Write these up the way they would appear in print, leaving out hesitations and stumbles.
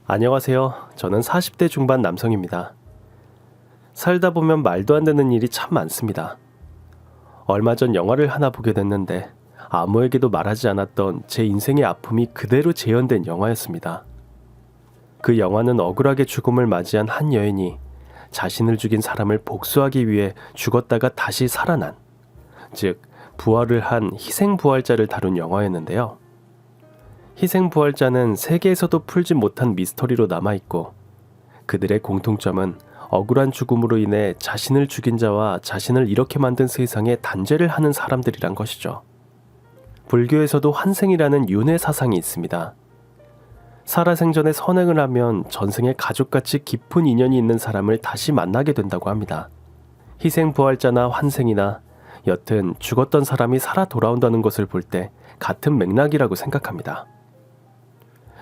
안녕하세요. 저는 40대 중반 남성입니다. 살다 보면 말도 안 되는 일이 참 많습니다. 얼마 전 영화를 하나 보게 됐는데 아무에게도 말하지 않았던 제 인생의 아픔이 그대로 재현된 영화였습니다. 그 영화는 억울하게 죽음을 맞이한 한 여인이 자신을 죽인 사람을 복수하기 위해 죽었다가 다시 살아난, 즉 부활을 한 희생부활자를 다룬 영화였는데요. 희생부활자는 세계에서도 풀지 못한 미스터리로 남아있고 그들의 공통점은 억울한 죽음으로 인해 자신을 죽인 자와 자신을 이렇게 만든 세상에 단죄를 하는 사람들이란 것이죠. 불교에서도 환생이라는 윤회 사상이 있습니다. 살아생전에 선행을 하면 전생에 가족같이 깊은 인연이 있는 사람을 다시 만나게 된다고 합니다. 희생부활자나 환생이나 여튼 죽었던 사람이 살아 돌아온다는 것을 볼 때 같은 맥락이라고 생각합니다.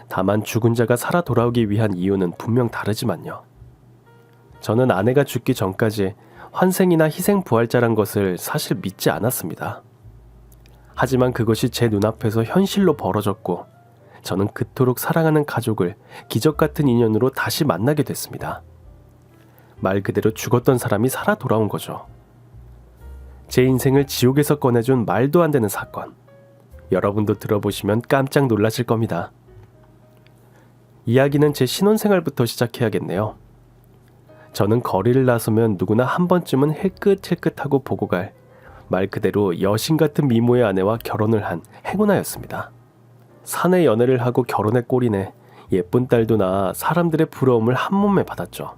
다만 죽은 자가 살아 돌아오기 위한 이유는 분명 다르지만요. 저는 아내가 죽기 전까지 환생이나 희생부활자란 것을 사실 믿지 않았습니다. 하지만 그것이 제 눈앞에서 현실로 벌어졌고 저는 그토록 사랑하는 가족을 기적 같은 인연으로 다시 만나게 됐습니다. 말 그대로 죽었던 사람이 살아 돌아온 거죠. 제 인생을 지옥에서 꺼내준 말도 안 되는 사건. 여러분도 들어보시면 깜짝 놀라실 겁니다. 이야기는 제 신혼생활부터 시작해야겠네요. 저는 거리를 나서면 누구나 한 번쯤은 힐끗힐끗하고 보고 갈 말 그대로 여신 같은 미모의 아내와 결혼을 한 행운아였습니다. 사내 연애를 하고 결혼의 꼴이네, 예쁜 딸도 낳아 사람들의 부러움을 한 몸에 받았죠.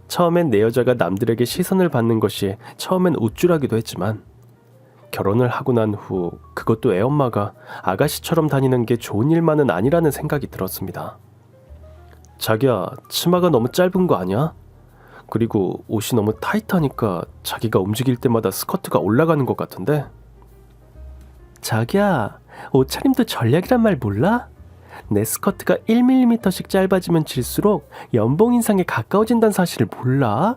처음엔 내 여자가 남들에게 시선을 받는 것이 처음엔 우쭐하기도 했지만 결혼을 하고 난 후 그것도 애엄마가 아가씨처럼 다니는 게 좋은 일만은 아니라는 생각이 들었습니다. 자기야, 치마가 너무 짧은 거 아니야? 그리고 옷이 너무 타이트하니까 자기가 움직일 때마다 스커트가 올라가는 것 같은데? 자기야, 옷차림도 전략이란 말 몰라? 내 스커트가 1mm씩 짧아지면 질수록 연봉 인상에 가까워진다는 사실을 몰라?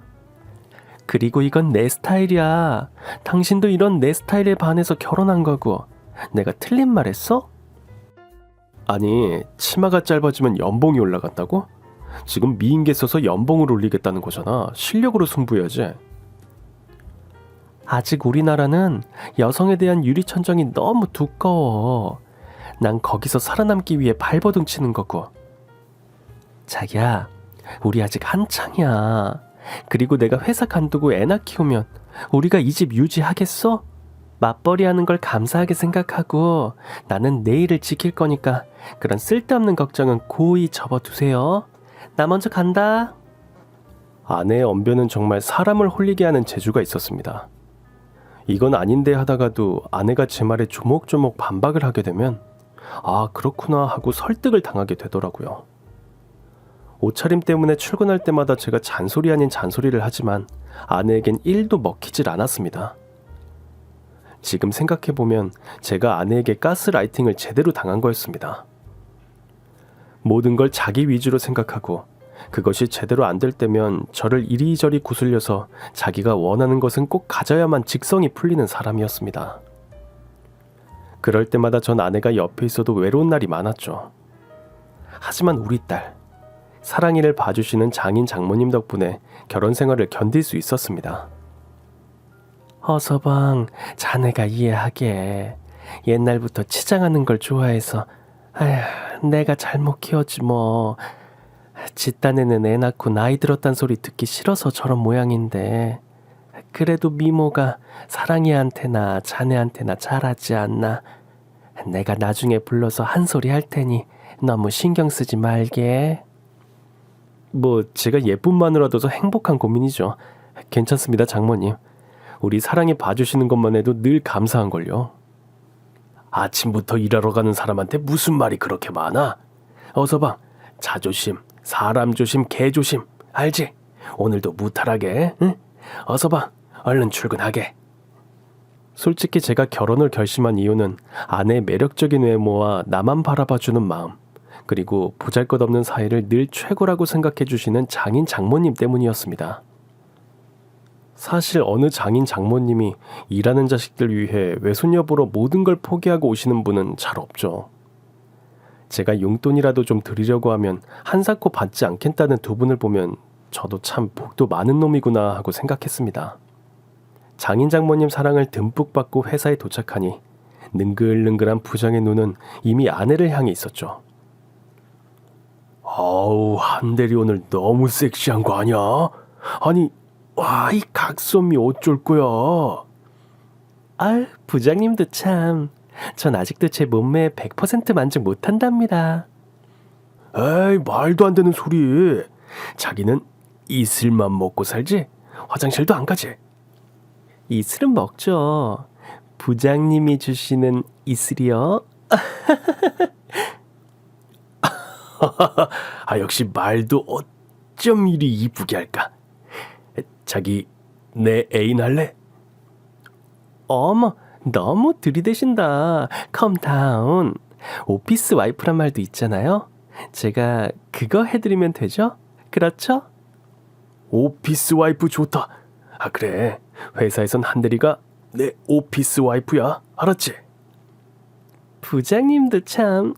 그리고 이건 내 스타일이야. 당신도 이런 내 스타일에 반해서 결혼한 거고 내가 틀린 말 했어? 아니, 치마가 짧아지면 연봉이 올라간다고? 지금 미인계 써서 연봉을 올리겠다는 거잖아. 실력으로 승부해야지. 아직 우리나라는 여성에 대한 유리천장이 너무 두꺼워. 난 거기서 살아남기 위해 발버둥 치는 거고. 자기야, 우리 아직 한창이야. 그리고 내가 회사 간두고 애나 키우면 우리가 이 집 유지하겠어? 맞벌이 하는 걸 감사하게 생각하고 나는 내일을 지킬 거니까 그런 쓸데없는 걱정은 고이 접어두세요. 나 먼저 간다. 아내의 언변은 정말 사람을 홀리게 하는 재주가 있었습니다. 이건 아닌데 하다가도 아내가 제 말에 조목조목 반박을 하게 되면 아, 그렇구나 하고 설득을 당하게 되더라고요. 옷차림 때문에 출근할 때마다 제가 잔소리 아닌 잔소리를 하지만 아내에겐 1도 먹히질 않았습니다. 지금 생각해보면 제가 아내에게 가스라이팅을 제대로 당한 거였습니다. 모든 걸 자기 위주로 생각하고 그것이 제대로 안 될 때면 저를 이리저리 구슬려서 자기가 원하는 것은 꼭 가져야만 직성이 풀리는 사람이었습니다. 그럴 때마다 전 아내가 옆에 있어도 외로운 날이 많았죠. 하지만 우리 딸, 사랑이를 봐주시는 장인 장모님 덕분에 결혼 생활을 견딜 수 있었습니다. 어서방, 자네가 이해하게. 옛날부터 치장하는 걸 좋아해서 내가 잘못 키웠지 뭐. 집단에는 애 낳고 나이 들었단 소리 듣기 싫어서 저런 모양인데 그래도 미모가 사랑이한테나 자네한테나 잘하지 않나. 내가 나중에 불러서 한 소리 할 테니 너무 신경 쓰지 말게. 뭐 제가 예쁜 마누라도 행복한 고민이죠. 괜찮습니다, 장모님. 우리 사랑이 봐주시는 것만 해도 늘 감사한걸요. 아침부터 일하러 가는 사람한테 무슨 말이 그렇게 많아? 어서방, 자조심, 사람 조심, 개 조심, 알지? 오늘도 무탈하게, 응? 어서방, 얼른 출근하게. 솔직히 제가 결혼을 결심한 이유는 아내의 매력적인 외모와 나만 바라봐주는 마음, 그리고 보잘것없는 사이를 늘 최고라고 생각해 주시는 장인 장모님 때문이었습니다. 사실 어느 장인 장모님이 일하는 자식들 위해 외손녀 보러 모든 걸 포기하고 오시는 분은 잘 없죠. 제가 용돈이라도 좀 드리려고 하면 한사코 받지 않겠다는 두 분을 보면 저도 참 복도 많은 놈이구나 하고 생각했습니다. 장인 장모님 사랑을 듬뿍 받고 회사에 도착하니 능글능글한 부장의 눈은 이미 아내를 향해 있었죠. 아우, 한대리 오늘 너무 섹시한 거 아니야? 아니, 와, 이 각선미 어쩔 거야? 아, 부장님도 참. 전 아직도 제 몸매에 100% 만족 못한답니다. 에이, 말도 안 되는 소리. 자기는 이슬만 먹고 살지? 화장실도 안 가지? 이슬은 먹죠. 부장님이 주시는 이슬이요? 아, 역시 말도 어쩜 이리 이쁘게 할까? 자기 내 애인 할래? 어머, 너무 들이대신다. 컴다운. 오피스 와이프란 말도 있잖아요. 제가 그거 해드리면 되죠? 그렇죠? 오피스 와이프 좋다. 아, 그래. 회사에선 한대리가 내 오피스 와이프야. 알았지? 부장님도 참.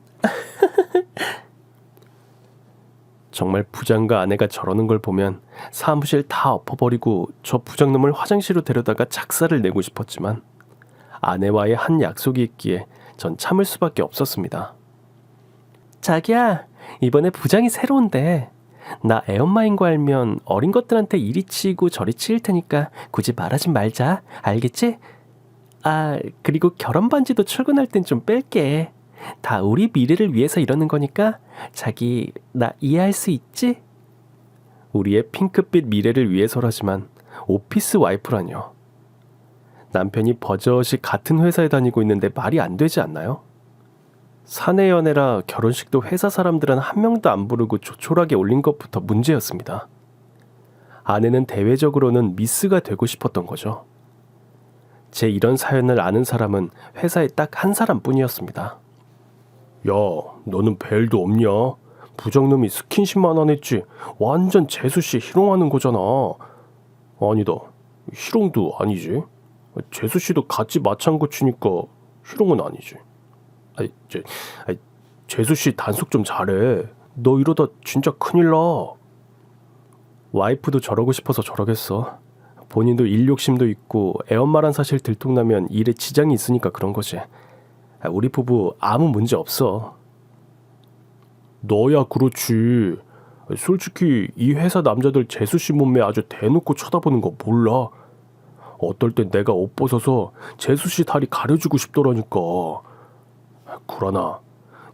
정말 부장과 아내가 저러는 걸 보면 사무실 다 엎어버리고 저 부장놈을 화장실로 데려다가 작사를 내고 싶었지만 아내와의 한 약속이 있기에 전 참을 수밖에 없었습니다. 자기야, 이번에 부장이 새로운데 나 애엄마인 거 알면 어린 것들한테 이리 치이고 저리 치일 테니까 굳이 말하지 말자. 알겠지? 아, 그리고 결혼 반지도 출근할 땐 좀 뺄게. 다 우리 미래를 위해서 이러는 거니까 자기 나 이해할 수 있지? 우리의 핑크빛 미래를 위해서라지만 오피스 와이프라뇨. 남편이 버젓이 같은 회사에 다니고 있는데 말이 안 되지 않나요? 사내 연애라 결혼식도 회사 사람들은 한 명도 안 부르고 조촐하게 올린 것부터 문제였습니다. 아내는 대외적으로는 미스가 되고 싶었던 거죠. 제 이런 사연을 아는 사람은 회사에 딱 한 사람뿐이었습니다. 야, 너는 벨도 없냐? 부장놈이 스킨십만 안 했지 완전 재수씨 희롱하는 거잖아. 아니다, 희롱도 아니지. 재수씨도 같이 마찬고 치니까 희롱은 아니지. 재수씨 단속 좀 잘해. 너 이러다 진짜 큰일 나. 와이프도 저러고 싶어서 저러겠어. 본인도 일 욕심도 있고 애엄마란 사실 들통나면 일에 지장이 있으니까 그런 거지. 우리 부부 아무 문제 없어. 너야 그렇지. 솔직히 이 회사 남자들 재수씨 몸매 아주 대놓고 쳐다보는 거 몰라? 어떨 땐 내가 옷 벗어서 재수씨 다리 가려주고 싶더라니까. 구라나,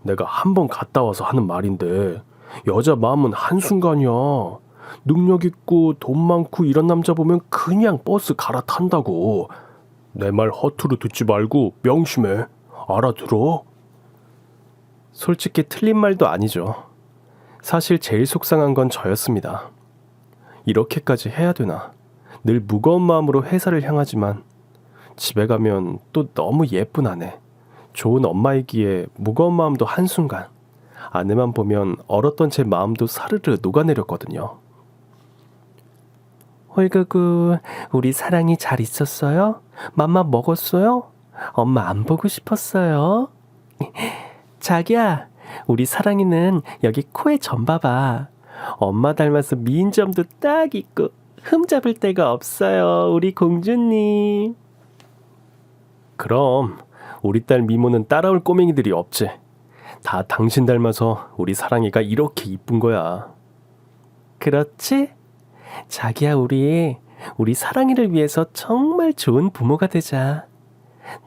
내가 한 번 갔다 와서 하는 말인데 여자 마음은 한순간이야. 능력 있고 돈 많고 이런 남자 보면 그냥 버스 갈아탄다고. 내 말 허투루 듣지 말고 명심해. 알아들어? 솔직히 틀린 말도 아니죠. 사실 제일 속상한 건 저였습니다. 이렇게까지 해야 되나? 늘 무거운 마음으로 회사를 향하지만 집에 가면 또 너무 예쁜 아내, 좋은 엄마이기에 무거운 마음도 한순간, 아내만 보면 얼었던 제 마음도 사르르 녹아내렸거든요. 홀그구, 우리 사랑이 잘 있었어요? 맘마 먹었어요? 엄마 안 보고 싶었어요? 자기야, 우리 사랑이는 여기 코에 점 봐봐. 엄마 닮아서 미인 점도 딱 있고 흠잡을 데가 없어요, 우리 공주님. 그럼 우리 딸 미모는 따라올 꼬맹이들이 없지. 다 당신 닮아서 우리 사랑이가 이렇게 이쁜 거야. 그렇지? 자기야, 우리 사랑이를 위해서 정말 좋은 부모가 되자.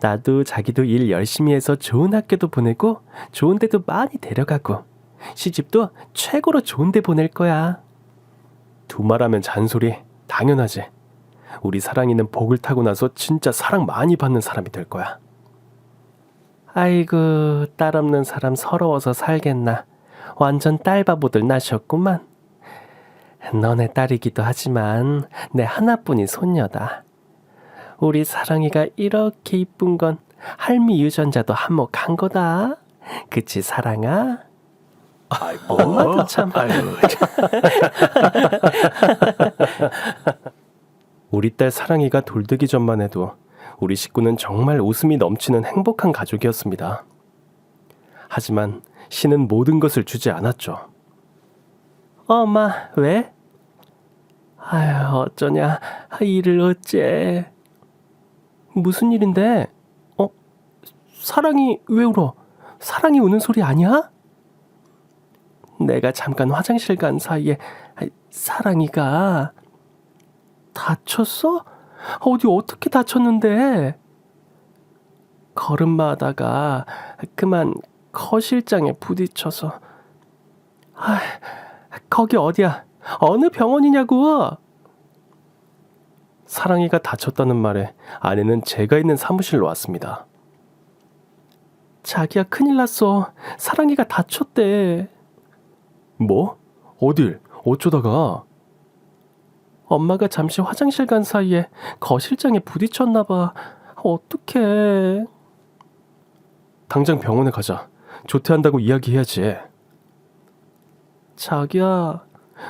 나도 자기도 일 열심히 해서 좋은 학교도 보내고 좋은 데도 많이 데려가고 시집도 최고로 좋은 데 보낼 거야. 두말하면 잔소리. 당연하지. 우리 사랑이는 복을 타고 나서 진짜 사랑 많이 받는 사람이 될 거야. 아이고, 딸 없는 사람 서러워서 살겠나. 완전 딸바보들 나셨구만. 너네 딸이기도 하지만 내 하나뿐인 손녀다. 우리 사랑이가 이렇게 이쁜 건 할미 유전자도 한몫한 거다. 그치, 사랑아? 아이고, 엄마도 참. 우리 딸 사랑이가 돌되기 전만 해도 우리 식구는 정말 웃음이 넘치는 행복한 가족이었습니다. 하지만 신은 모든 것을 주지 않았죠. 엄마, 왜? 아휴, 어쩌냐. 일을 어째. 무슨 일인데? 사랑이 왜 울어? 사랑이 우는 소리 아니야? 내가 잠깐 화장실 간 사이에 사랑이가 다쳤어? 어디 어떻게 다쳤는데? 걸음마다가 그만 거실장에 부딪혀서. 거기 어디야? 어느 병원이냐고? 사랑이가 다쳤다는 말에 아내는 제가 있는 사무실로 왔습니다. 자기야, 큰일 났어. 사랑이가 다쳤대. 뭐? 어딜? 어쩌다가? 엄마가 잠시 화장실 간 사이에 거실장에 부딪혔나 봐. 어떡해. 당장 병원에 가자. 조퇴한다고 이야기해야지. 자기야,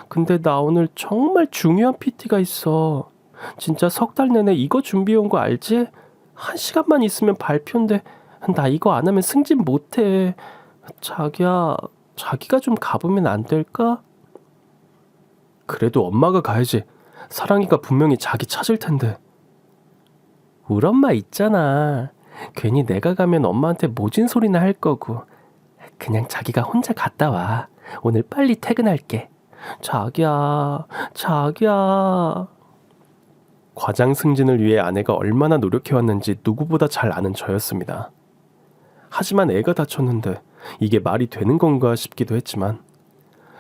근데 나 오늘 정말 중요한 PT가 있어. 진짜 석 달 내내 이거 준비해 온 거 알지? 1시간만 있으면 발표인데 나 이거 안 하면 승진 못해. 자기야, 자기가 좀 가보면 안 될까? 그래도 엄마가 가야지. 사랑이가 분명히 자기 찾을 텐데. 우리 엄마 있잖아. 괜히 내가 가면 엄마한테 모진 소리나 할 거고. 그냥 자기가 혼자 갔다 와. 오늘 빨리 퇴근할게. 자기야, 자기야. 과장 승진을 위해 아내가 얼마나 노력해왔는지 누구보다 잘 아는 저였습니다. 하지만 애가 다쳤는데 이게 말이 되는 건가 싶기도 했지만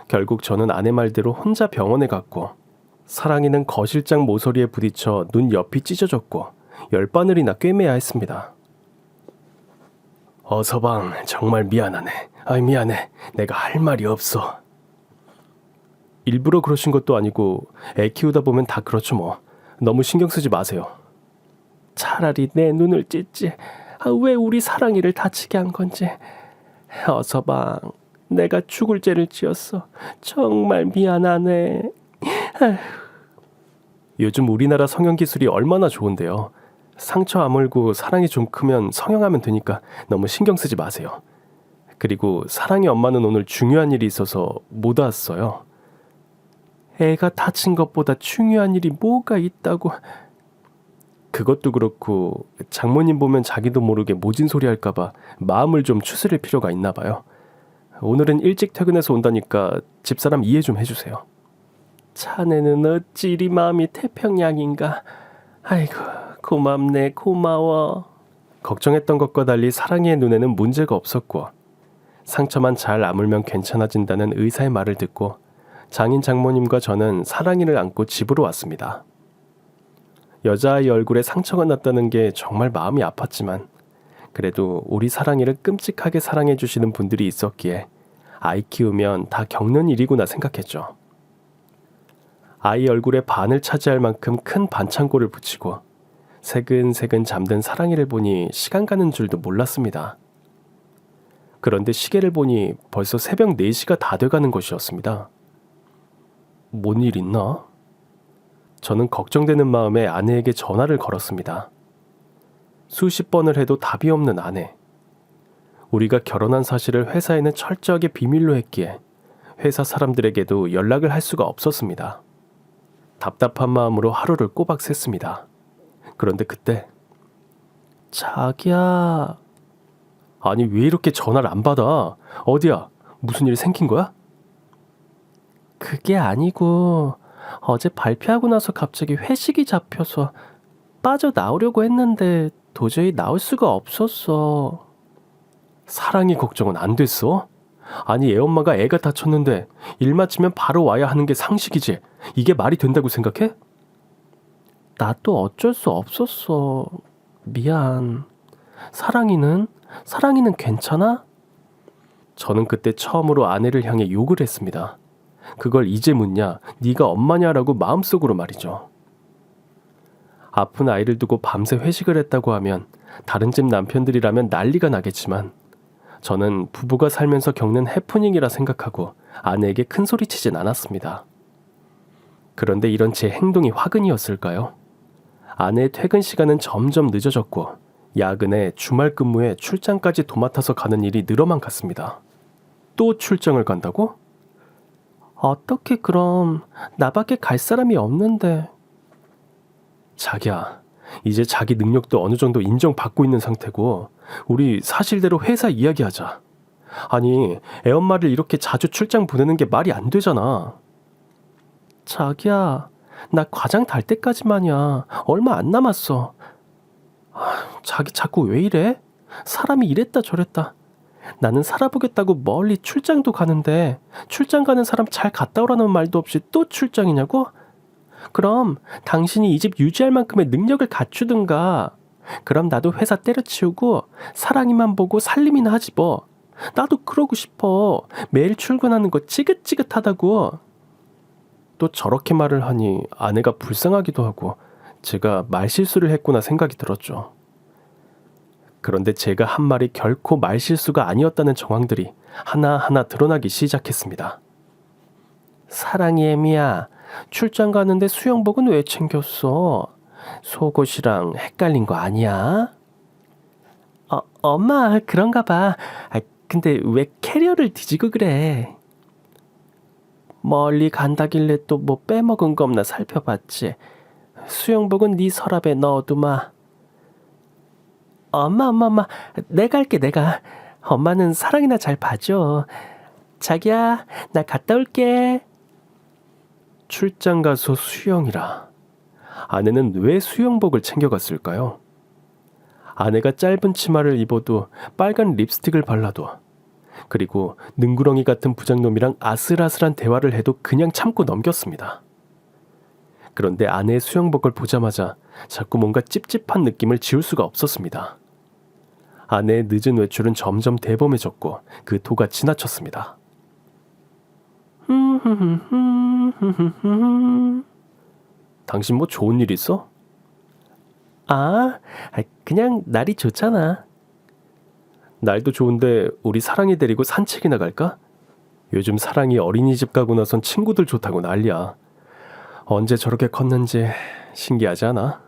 결국 저는 아내 말대로 혼자 병원에 갔고 사랑이는 거실장 모서리에 부딪혀 눈 옆이 찢어졌고 10바늘이나 꿰매야 했습니다. 서방, 정말 미안하네. 미안해. 내가 할 말이 없어. 일부러 그러신 것도 아니고 애 키우다 보면 다 그렇죠 뭐. 너무 신경 쓰지 마세요. 차라리 내 눈을 찢지. 왜 우리 사랑이를 다치게 한 건지. 서방, 내가 죽을 죄를 지었어. 정말 미안하네. 요즘 우리나라 성형 기술이 얼마나 좋은데요. 상처 아물고 사랑이 좀 크면 성형하면 되니까 너무 신경 쓰지 마세요. 그리고 사랑이 엄마는 오늘 중요한 일이 있어서 못 왔어요. 애가 다친 것보다 중요한 일이 뭐가 있다고. 그것도 그렇고 장모님 보면 자기도 모르게 모진 소리 할까봐 마음을 좀 추스릴 필요가 있나 봐요. 오늘은 일찍 퇴근해서 온다니까 집사람 이해 좀 해주세요. 자네는 어찌 이리 마음이 태평양인가. 아이고, 고맙네. 고마워. 걱정했던 것과 달리 사랑이의 눈에는 문제가 없었고 상처만 잘 아물면 괜찮아진다는 의사의 말을 듣고 장인 장모님과 저는 사랑이를 안고 집으로 왔습니다. 여자아이 얼굴에 상처가 났다는 게 정말 마음이 아팠지만 그래도 우리 사랑이를 끔찍하게 사랑해 주시는 분들이 있었기에 아이 키우면 다 겪는 일이구나 생각했죠. 아이 얼굴에 반을 차지할 만큼 큰 반창고를 붙이고 새근새근 잠든 사랑이를 보니 시간 가는 줄도 몰랐습니다. 그런데 시계를 보니 벌써 새벽 4시가 다 돼가는 것이었습니다. 뭔 일 있나? 저는 걱정되는 마음에 아내에게 전화를 걸었습니다. 수십 번을 해도 답이 없는 아내. 우리가 결혼한 사실을 회사에는 철저하게 비밀로 했기에 회사 사람들에게도 연락을 할 수가 없었습니다. 답답한 마음으로 하루를 꼬박 샜습니다. 그런데 그때 자기야. 아니 왜 이렇게 전화를 안 받아? 어디야? 무슨 일이 생긴 거야? 그게 아니고 어제 발표하고 나서 갑자기 회식이 잡혀서 빠져나오려고 했는데 도저히 나올 수가 없었어. 사랑이 걱정은 안 됐어? 아니 애엄마가 애가 다쳤는데 일 마치면 바로 와야 하는 게 상식이지. 이게 말이 된다고 생각해? 나 또 어쩔 수 없었어. 미안. 사랑이는 괜찮아? 저는 그때 처음으로 아내를 향해 욕을 했습니다. 그걸 이제 묻냐? 네가 엄마냐라고 마음속으로 말이죠. 아픈 아이를 두고 밤새 회식을 했다고 하면 다른 집 남편들이라면 난리가 나겠지만 저는 부부가 살면서 겪는 해프닝이라 생각하고 아내에게 큰 소리치진 않았습니다. 그런데 이런 제 행동이 화근이었을까요? 아내의 퇴근 시간은 점점 늦어졌고 야근에 주말 근무에 출장까지 도맡아서 가는 일이 늘어만 갔습니다. 또 출장을 간다고? 어떻게 그럼 나밖에 갈 사람이 없는데. 자기야, 이제 자기 능력도 어느 정도 인정받고 있는 상태고 우리 사실대로 회사 이야기하자. 아니, 애엄마를 이렇게 자주 출장 보내는 게 말이 안 되잖아. 자기야, 나 과장 달 때까지만이야. 얼마 안 남았어. 자기 자꾸 왜 이래? 사람이 이랬다 저랬다. 나는 살아보겠다고 멀리 출장도 가는데 출장 가는 사람 잘 갔다 오라는 말도 없이 또 출장이냐고? 그럼 당신이 이 집 유지할 만큼의 능력을 갖추든가. 그럼 나도 회사 때려치우고 사랑이만 보고 살림이나 하지 뭐. 나도 그러고 싶어. 매일 출근하는 거 찌긋찌긋하다고. 또 저렇게 말을 하니 아내가 불쌍하기도 하고 제가 말실수를 했구나 생각이 들었죠. 그런데 제가 한 말이 결코 말실수가 아니었다는 정황들이 하나하나 드러나기 시작했습니다. 사랑이 애미야, 출장 가는데 수영복은 왜 챙겼어? 속옷이랑 헷갈린 거 아니야? 엄마 그런가 봐. 근데 왜 캐리어를 뒤지고 그래? 멀리 간다길래 또 뭐 빼먹은 거 없나 살펴봤지. 수영복은 네 서랍에 넣어두마. 엄마, 내가 할게, 내가. 엄마는 사랑이나 잘 봐줘. 자기야, 나 갔다 올게. 출장 가서 수영이라. 아내는 왜 수영복을 챙겨갔을까요? 아내가 짧은 치마를 입어도 빨간 립스틱을 발라도 그리고 능구렁이 같은 부장놈이랑 아슬아슬한 대화를 해도 그냥 참고 넘겼습니다. 그런데 아내의 수영복을 보자마자 자꾸 뭔가 찝찝한 느낌을 지울 수가 없었습니다. 아내의 늦은 외출은 점점 대범해졌고 그 도가 지나쳤습니다. 당신 뭐 좋은 일 있어? 그냥 날이 좋잖아. 날도 좋은데 우리 사랑이 데리고 산책이나 갈까? 요즘 사랑이 어린이집 가고 나선 친구들 좋다고 난리야. 언제 저렇게 컸는지 신기하지 않아?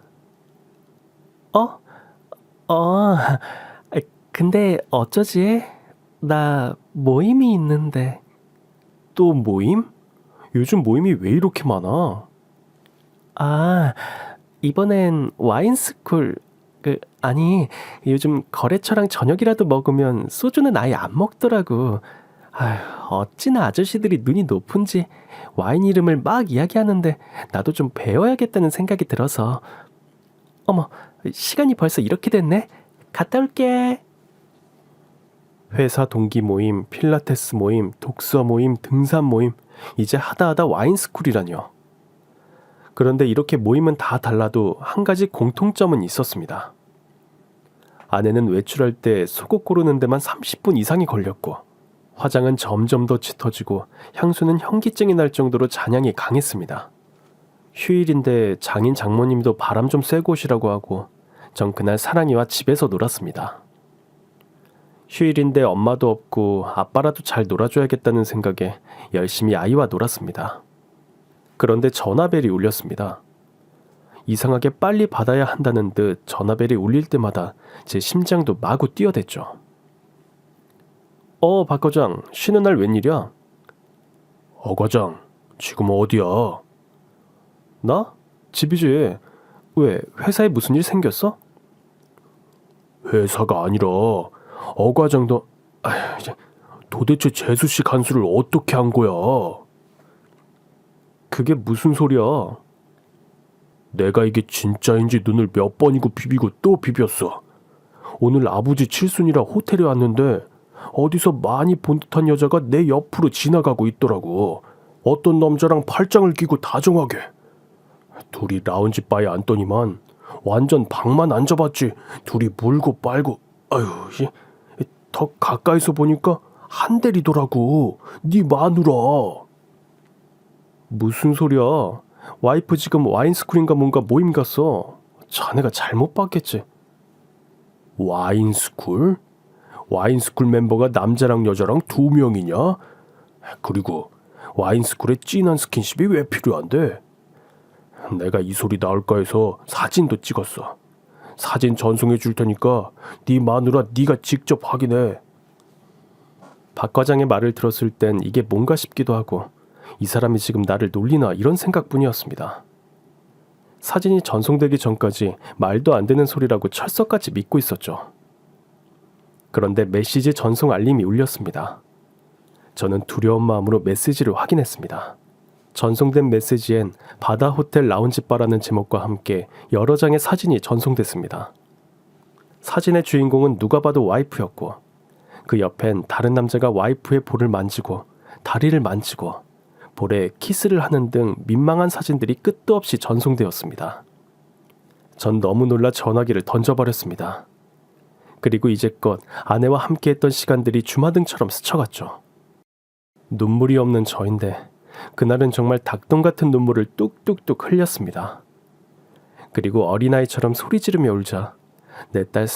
근데 어쩌지? 나 모임이 있는데. 또 모임? 요즘 모임이 왜 이렇게 많아? 이번엔 와인스쿨. 아니, 요즘 거래처랑 저녁이라도 먹으면 소주는 아예 안 먹더라고. 어찌나 아저씨들이 눈이 높은지 와인 이름을 막 이야기하는데 나도 좀 배워야겠다는 생각이 들어서. 어머, 시간이 벌써 이렇게 됐네. 갔다 올게. 회사 동기 모임, 필라테스 모임, 독서 모임, 등산 모임, 이제 하다하다 와인스쿨이라뇨. 그런데 이렇게 모임은 다 달라도 한 가지 공통점은 있었습니다. 아내는 외출할 때 속옷 고르는 데만 30분 이상이 걸렸고 화장은 점점 더 짙어지고 향수는 현기증이 날 정도로 잔향이 강했습니다. 휴일인데 장인 장모님도 바람 좀 쐬고 오시라고 하고 전 그날 사랑이와 집에서 놀았습니다. 휴일인데 엄마도 없고 아빠라도 잘 놀아줘야겠다는 생각에 열심히 아이와 놀았습니다. 그런데 전화벨이 울렸습니다. 이상하게 빨리 받아야 한다는 듯 전화벨이 울릴 때마다 제 심장도 마구 뛰어댔죠. 박 과장, 쉬는 날 웬일이야? 과장, 지금 어디야? 나? 집이지. 왜, 회사에 무슨 일 생겼어? 회사가 아니라 과장도 도대체 재수씨 간수를 어떻게 한 거야? 그게 무슨 소리야? 내가 이게 진짜인지 눈을 몇 번이고 비비고 또 비볐어. 오늘 아버지 칠순이라 호텔에 왔는데 어디서 많이 본 듯한 여자가 내 옆으로 지나가고 있더라고. 어떤 남자랑 팔짱을 끼고 다정하게. 둘이 라운지 바에 앉더니만 완전 방만 앉아봤지 둘이 물고 빨고. 더 가까이서 보니까 한 대리더라고. 네 마누라. 무슨 소리야? 와이프 지금 와인스쿨인가 뭔가 모임 갔어. 자네가 잘못 봤겠지. 와인스쿨? 와인스쿨 멤버가 남자랑 여자랑 2명이냐? 그리고 와인스쿨에 진한 스킨십이 왜 필요한데? 내가 이 소리 나올까 해서 사진도 찍었어. 사진 전송해 줄 테니까 네 마누라 네가 직접 확인해. 박 과장의 말을 들었을 땐 이게 뭔가 싶기도 하고 이 사람이 지금 나를 놀리나 이런 생각뿐이었습니다. 사진이 전송되기 전까지 말도 안 되는 소리라고 철석같이 믿고 있었죠. 그런데 메시지 전송 알림이 울렸습니다. 저는 두려운 마음으로 메시지를 확인했습니다. 전송된 메시지엔 바다 호텔 라운지 바라는 제목과 함께 여러 장의 사진이 전송됐습니다. 사진의 주인공은 누가 봐도 와이프였고 그 옆엔 다른 남자가 와이프의 볼을 만지고 다리를 만지고 볼에 키스를 하는 등 민망한 사진들이 끝도 없이 전송되었습니다. 전 너무 놀라 전화기를 던져버렸습니다. 그리고 이제껏 아내와 함께했던 시간들이 주마등처럼 스쳐갔죠. 눈물이 없는 저인데 그날은 정말 닭똥 같은 눈물을 뚝뚝뚝 흘렸습니다. 그리고 어린아이처럼 소리 지르며 울자 내 딸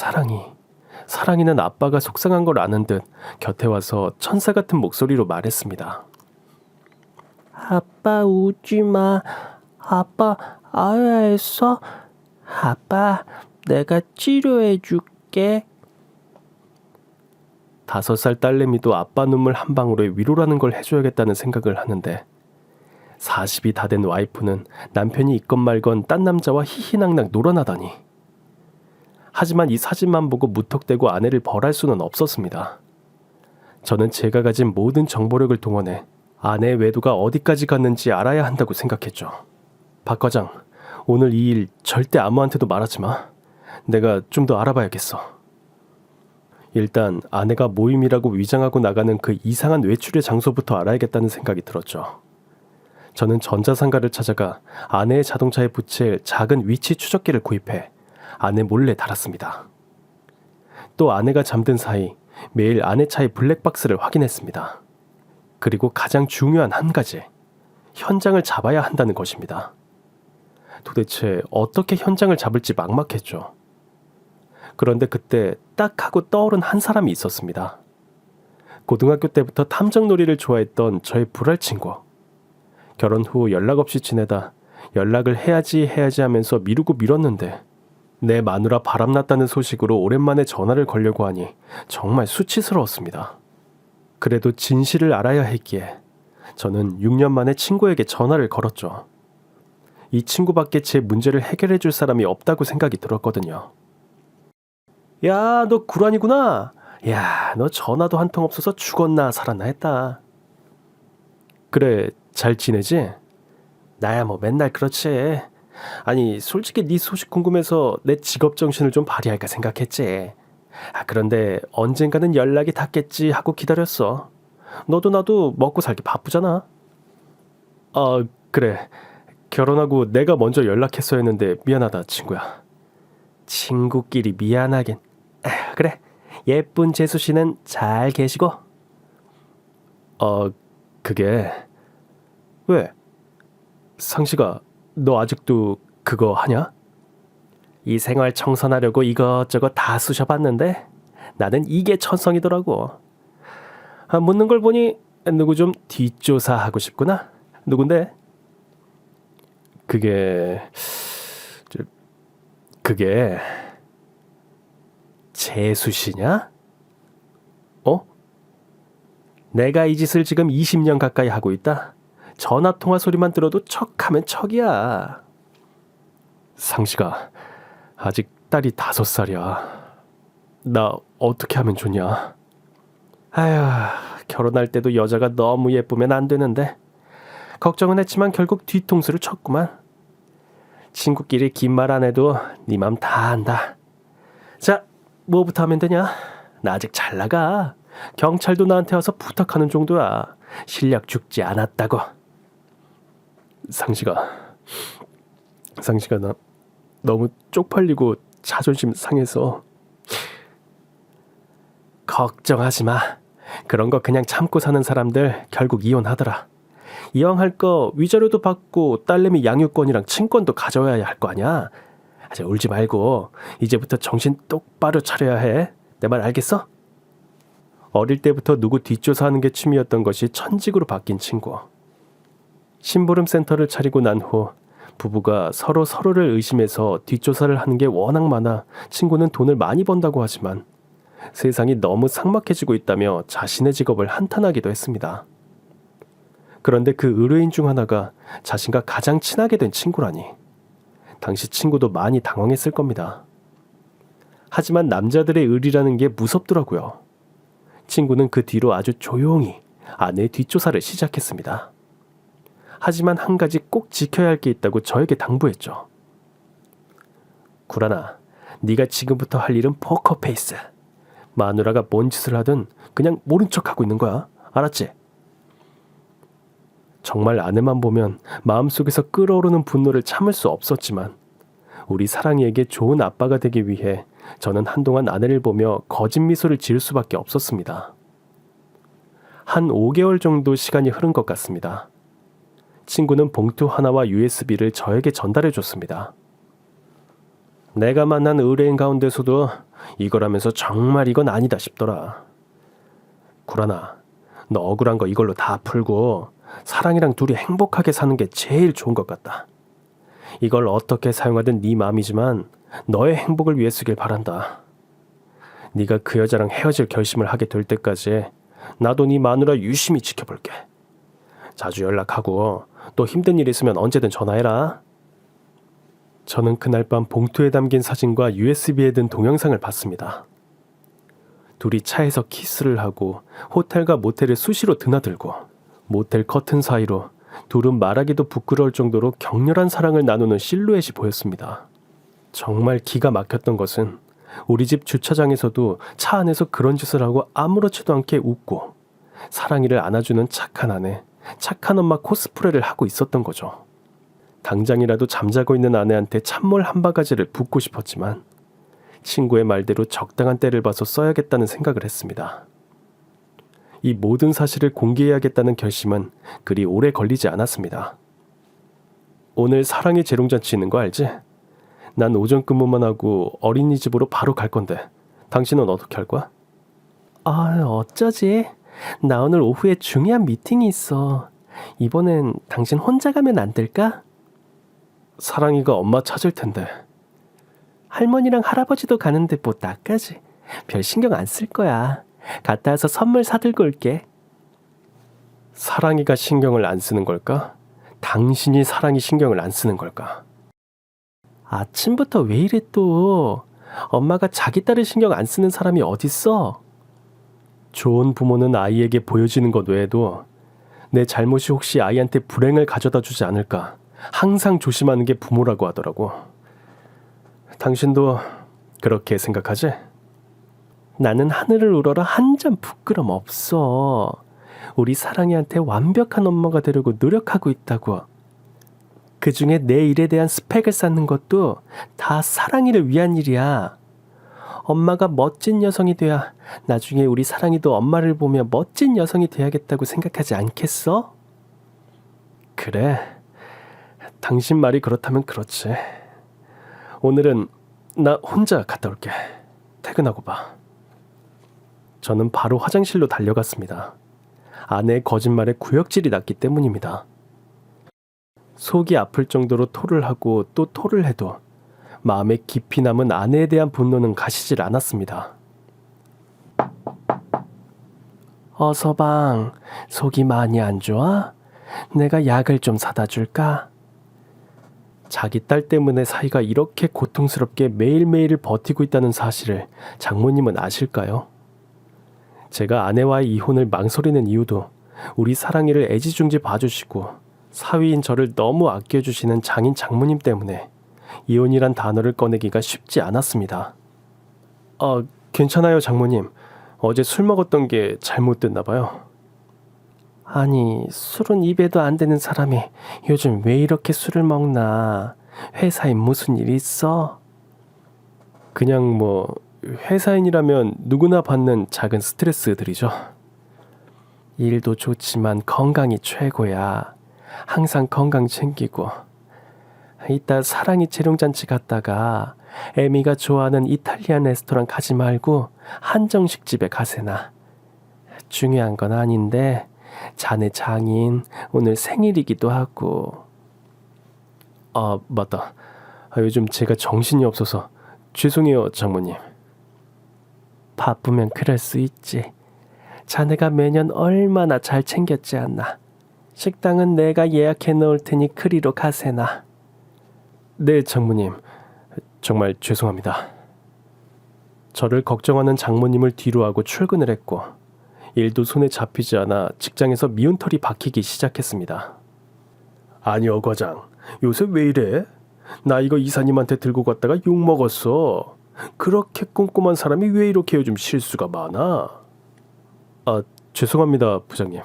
사랑이는 아빠가 속상한 걸 아는 듯 곁에 와서 천사 같은 목소리로 말했습니다. 아빠 우지 마. 아빠 아야 했어? 아빠 내가 치료해 줄게. 5살 딸내미도 아빠 눈물 한 방울에 위로라는 걸 해줘야겠다는 생각을 하는데 40이 다 된 와이프는 남편이 있건 말건 딴 남자와 희희낙낙 놀아나다니. 하지만 이 사진만 보고 무턱대고 아내를 벌할 수는 없었습니다. 저는 제가 가진 모든 정보력을 동원해 아내의 외도가 어디까지 갔는지 알아야 한다고 생각했죠. 박 과장, 오늘 이 일 절대 아무한테도 말하지 마. 내가 좀 더 알아봐야겠어. 일단 아내가 모임이라고 위장하고 나가는 그 이상한 외출의 장소부터 알아야겠다는 생각이 들었죠. 저는 전자상가를 찾아가 아내의 자동차에 붙일 작은 위치 추적기를 구입해 아내 몰래 달았습니다. 또 아내가 잠든 사이 매일 아내 차의 블랙박스를 확인했습니다. 그리고 가장 중요한 한 가지, 현장을 잡아야 한다는 것입니다. 도대체 어떻게 현장을 잡을지 막막했죠. 그런데 그때 딱 하고 떠오른 한 사람이 있었습니다. 고등학교 때부터 탐정놀이를 좋아했던 저의 불알 친구. 결혼 후 연락 없이 지내다 연락을 해야지 하면서 미루고 미뤘는데 내 마누라 바람났다는 소식으로 오랜만에 전화를 걸려고 하니 정말 수치스러웠습니다. 그래도 진실을 알아야 했기에 저는 6년 만에 친구에게 전화를 걸었죠. 이 친구밖에 제 문제를 해결해 줄 사람이 없다고 생각이 들었거든요. 야, 너 구란이구나. 야, 너 전화도 한 통 없어서 죽었나 살았나 했다. 그래, 잘 지내지? 나야 뭐 맨날 그렇지. 아니, 솔직히 네 소식 궁금해서 내 직업 정신을 좀 발휘할까 생각했지. 그런데 언젠가는 연락이 닿겠지 하고 기다렸어. 너도 나도 먹고 살기 바쁘잖아. 그래. 결혼하고 내가 먼저 연락했어야 했는데 미안하다, 친구야. 친구끼리 미안하긴. 그래. 예쁜 재수 씨는 잘 계시고? 그게... 왜? 상식아, 너 아직도 그거 하냐? 이 생활 청산하려고 이것저것 다 쑤셔봤는데 나는 이게 천성이더라고. 묻는 걸 보니 누구 좀 뒷조사하고 싶구나. 누군데? 그게 재수씨냐? 내가 이 짓을 지금 20년 가까이 하고 있다. 전화통화 소리만 들어도 척하면 척이야. 상식아, 아직 딸이 5살이야. 나 어떻게 하면 좋냐? 아휴, 결혼할 때도 여자가 너무 예쁘면 안 되는데 걱정은 했지만 결국 뒤통수를 쳤구만. 친구끼리 긴 말 안 해도 네 맘 다 안다. 자, 뭐부터 하면 되냐? 나 아직 잘 나가. 경찰도 나한테 와서 부탁하는 정도야. 실력 죽지 않았다고. 상식아, 나 너무 쪽팔리고 자존심 상해서. 걱정하지 마. 그런 거 그냥 참고 사는 사람들 결국 이혼하더라. 이왕 할 거 위자료도 받고 딸내미 양육권이랑 친권도 가져와야 할 거 아니야. 아직 울지 말고 이제부터 정신 똑바로 차려야 해. 내 말 알겠어? 어릴 때부터 누구 뒷조사하는 게 취미였던 것이 천직으로 바뀐 친구. 심부름 센터를 차리고 난 후 부부가 서로 서로를 의심해서 뒷조사를 하는 게 워낙 많아 친구는 돈을 많이 번다고 하지만 세상이 너무 삭막해지고 있다며 자신의 직업을 한탄하기도 했습니다. 그런데 그 의뢰인 중 하나가 자신과 가장 친하게 된 친구라니 당시 친구도 많이 당황했을 겁니다. 하지만 남자들의 의리라는 게 무섭더라고요. 친구는 그 뒤로 아주 조용히 아내의 뒷조사를 시작했습니다. 하지만 한 가지 꼭 지켜야 할 게 있다고 저에게 당부했죠. 구라나, 네가 지금부터 할 일은 포커페이스. 마누라가 뭔 짓을 하든 그냥 모른 척하고 있는 거야. 알았지? 정말 아내만 보면 마음속에서 끓어오르는 분노를 참을 수 없었지만 우리 사랑이에게 좋은 아빠가 되기 위해 저는 한동안 아내를 보며 거짓 미소를 지을 수밖에 없었습니다. 한 5개월 정도 시간이 흐른 것 같습니다. 친구는 봉투 하나와 USB를 저에게 전달해 줬습니다. 내가 만난 의뢰인 가운데서도 이거라면서 정말 이건 아니다 싶더라. 구라나, 너 억울한 거 이걸로 다 풀고 사랑이랑 둘이 행복하게 사는 게 제일 좋은 것 같다. 이걸 어떻게 사용하든 네 마음이지만 너의 행복을 위해 쓰길 바란다. 네가 그 여자랑 헤어질 결심을 하게 될 때까지 나도 네 마누라 유심히 지켜볼게. 자주 연락하고 또 힘든 일 있으면 언제든 전화해라. 저는 그날 밤 봉투에 담긴 사진과 USB에 든 동영상을 봤습니다. 둘이 차에서 키스를 하고 호텔과 모텔을 수시로 드나들고 모텔 커튼 사이로 둘은 말하기도 부끄러울 정도로 격렬한 사랑을 나누는 실루엣이 보였습니다. 정말 기가 막혔던 것은 우리 집 주차장에서도 차 안에서 그런 짓을 하고 아무렇지도 않게 웃고 사랑이를 안아주는 착한 아내, 착한 엄마 코스프레를 하고 있었던 거죠. 당장이라도 잠자고 있는 아내한테 찬물 한 바가지를 붓고 싶었지만 친구의 말대로 적당한 때를 봐서 써야겠다는 생각을 했습니다. 이 모든 사실을 공개해야겠다는 결심은 그리 오래 걸리지 않았습니다. 오늘 사랑의 재롱잔치 있는 거 알지? 난 오전 근무만 하고 어린이집으로 바로 갈 건데 당신은 어떻게 할 거야? 어쩌지? 나 오늘 오후에 중요한 미팅이 있어. 이번엔 당신 혼자 가면 안 될까? 사랑이가 엄마 찾을 텐데. 할머니랑 할아버지도 가는데 뭐 나까지. 별 신경 안 쓸 거야. 갔다 와서 선물 사들고 올게. 사랑이가 신경을 안 쓰는 걸까? 당신이 사랑이 신경을 안 쓰는 걸까? 아침부터 왜 이래 또. 엄마가 자기 딸을 신경 안 쓰는 사람이 어딨어? 좋은 부모는 아이에게 보여지는 것 외에도 내 잘못이 혹시 아이한테 불행을 가져다 주지 않을까 항상 조심하는 게 부모라고 하더라고. 당신도 그렇게 생각하지? 나는 하늘을 우러러 한 점 부끄럼 없어. 우리 사랑이한테 완벽한 엄마가 되려고 노력하고 있다고. 그중에 내 일에 대한 스펙을 쌓는 것도 다 사랑이를 위한 일이야. 엄마가 멋진 여성이 돼야 나중에 우리 사랑이도 엄마를 보며 멋진 여성이 돼야겠다고 생각하지 않겠어? 그래. 당신 말이 그렇다면 그렇지. 오늘은 나 혼자 갔다 올게. 퇴근하고 봐. 저는 바로 화장실로 달려갔습니다. 아내의 거짓말에 구역질이 났기 때문입니다. 속이 아플 정도로 토를 하고 또 토를 해도 마음에 깊이 남은 아내에 대한 분노는 가시질 않았습니다. 어서방, 속이 많이 안 좋아? 내가 약을 좀 사다 줄까? 자기 딸 때문에 사이가 이렇게 고통스럽게 매일매일을 버티고 있다는 사실을 장모님은 아실까요? 제가 아내와의 이혼을 망설이는 이유도 우리 사랑이를 애지중지 봐주시고 사위인 저를 너무 아껴주시는 장인 장모님 때문에 이혼이란 단어를 꺼내기가 쉽지 않았습니다. 괜찮아요, 장모님. 어제 술 먹었던 게 잘못됐나 봐요. 아니, 술은 입에도 안 되는 사람이 요즘 왜 이렇게 술을 먹나? 회사에 무슨 일 있어? 그냥 회사인이라면 누구나 받는 작은 스트레스들이죠. 일도 좋지만 건강이 최고야. 항상 건강 챙기고. 이따 사랑이 재롱잔치 갔다가 에미가 좋아하는 이탈리안 레스토랑 가지 말고 한정식 집에 가세나. 중요한 건 아닌데 자네 장인 오늘 생일이기도 하고. 아, 맞다. 요즘 제가 정신이 없어서 죄송해요, 장모님. 바쁘면 그럴 수 있지. 자네가 매년 얼마나 잘 챙겼지 않나. 식당은 내가 예약해 놓을 테니 그리로 가세나. 네, 장모님. 정말 죄송합니다. 저를 걱정하는 장모님을 뒤로 하고 출근을 했고 일도 손에 잡히지 않아 직장에서 미운털이 박히기 시작했습니다. 아니, 과장. 요새 왜 이래? 나 이거 이사님한테 들고 갔다가 욕먹었어. 그렇게 꼼꼼한 사람이 왜 이렇게 요즘 실수가 많아? 아, 죄송합니다, 부장님.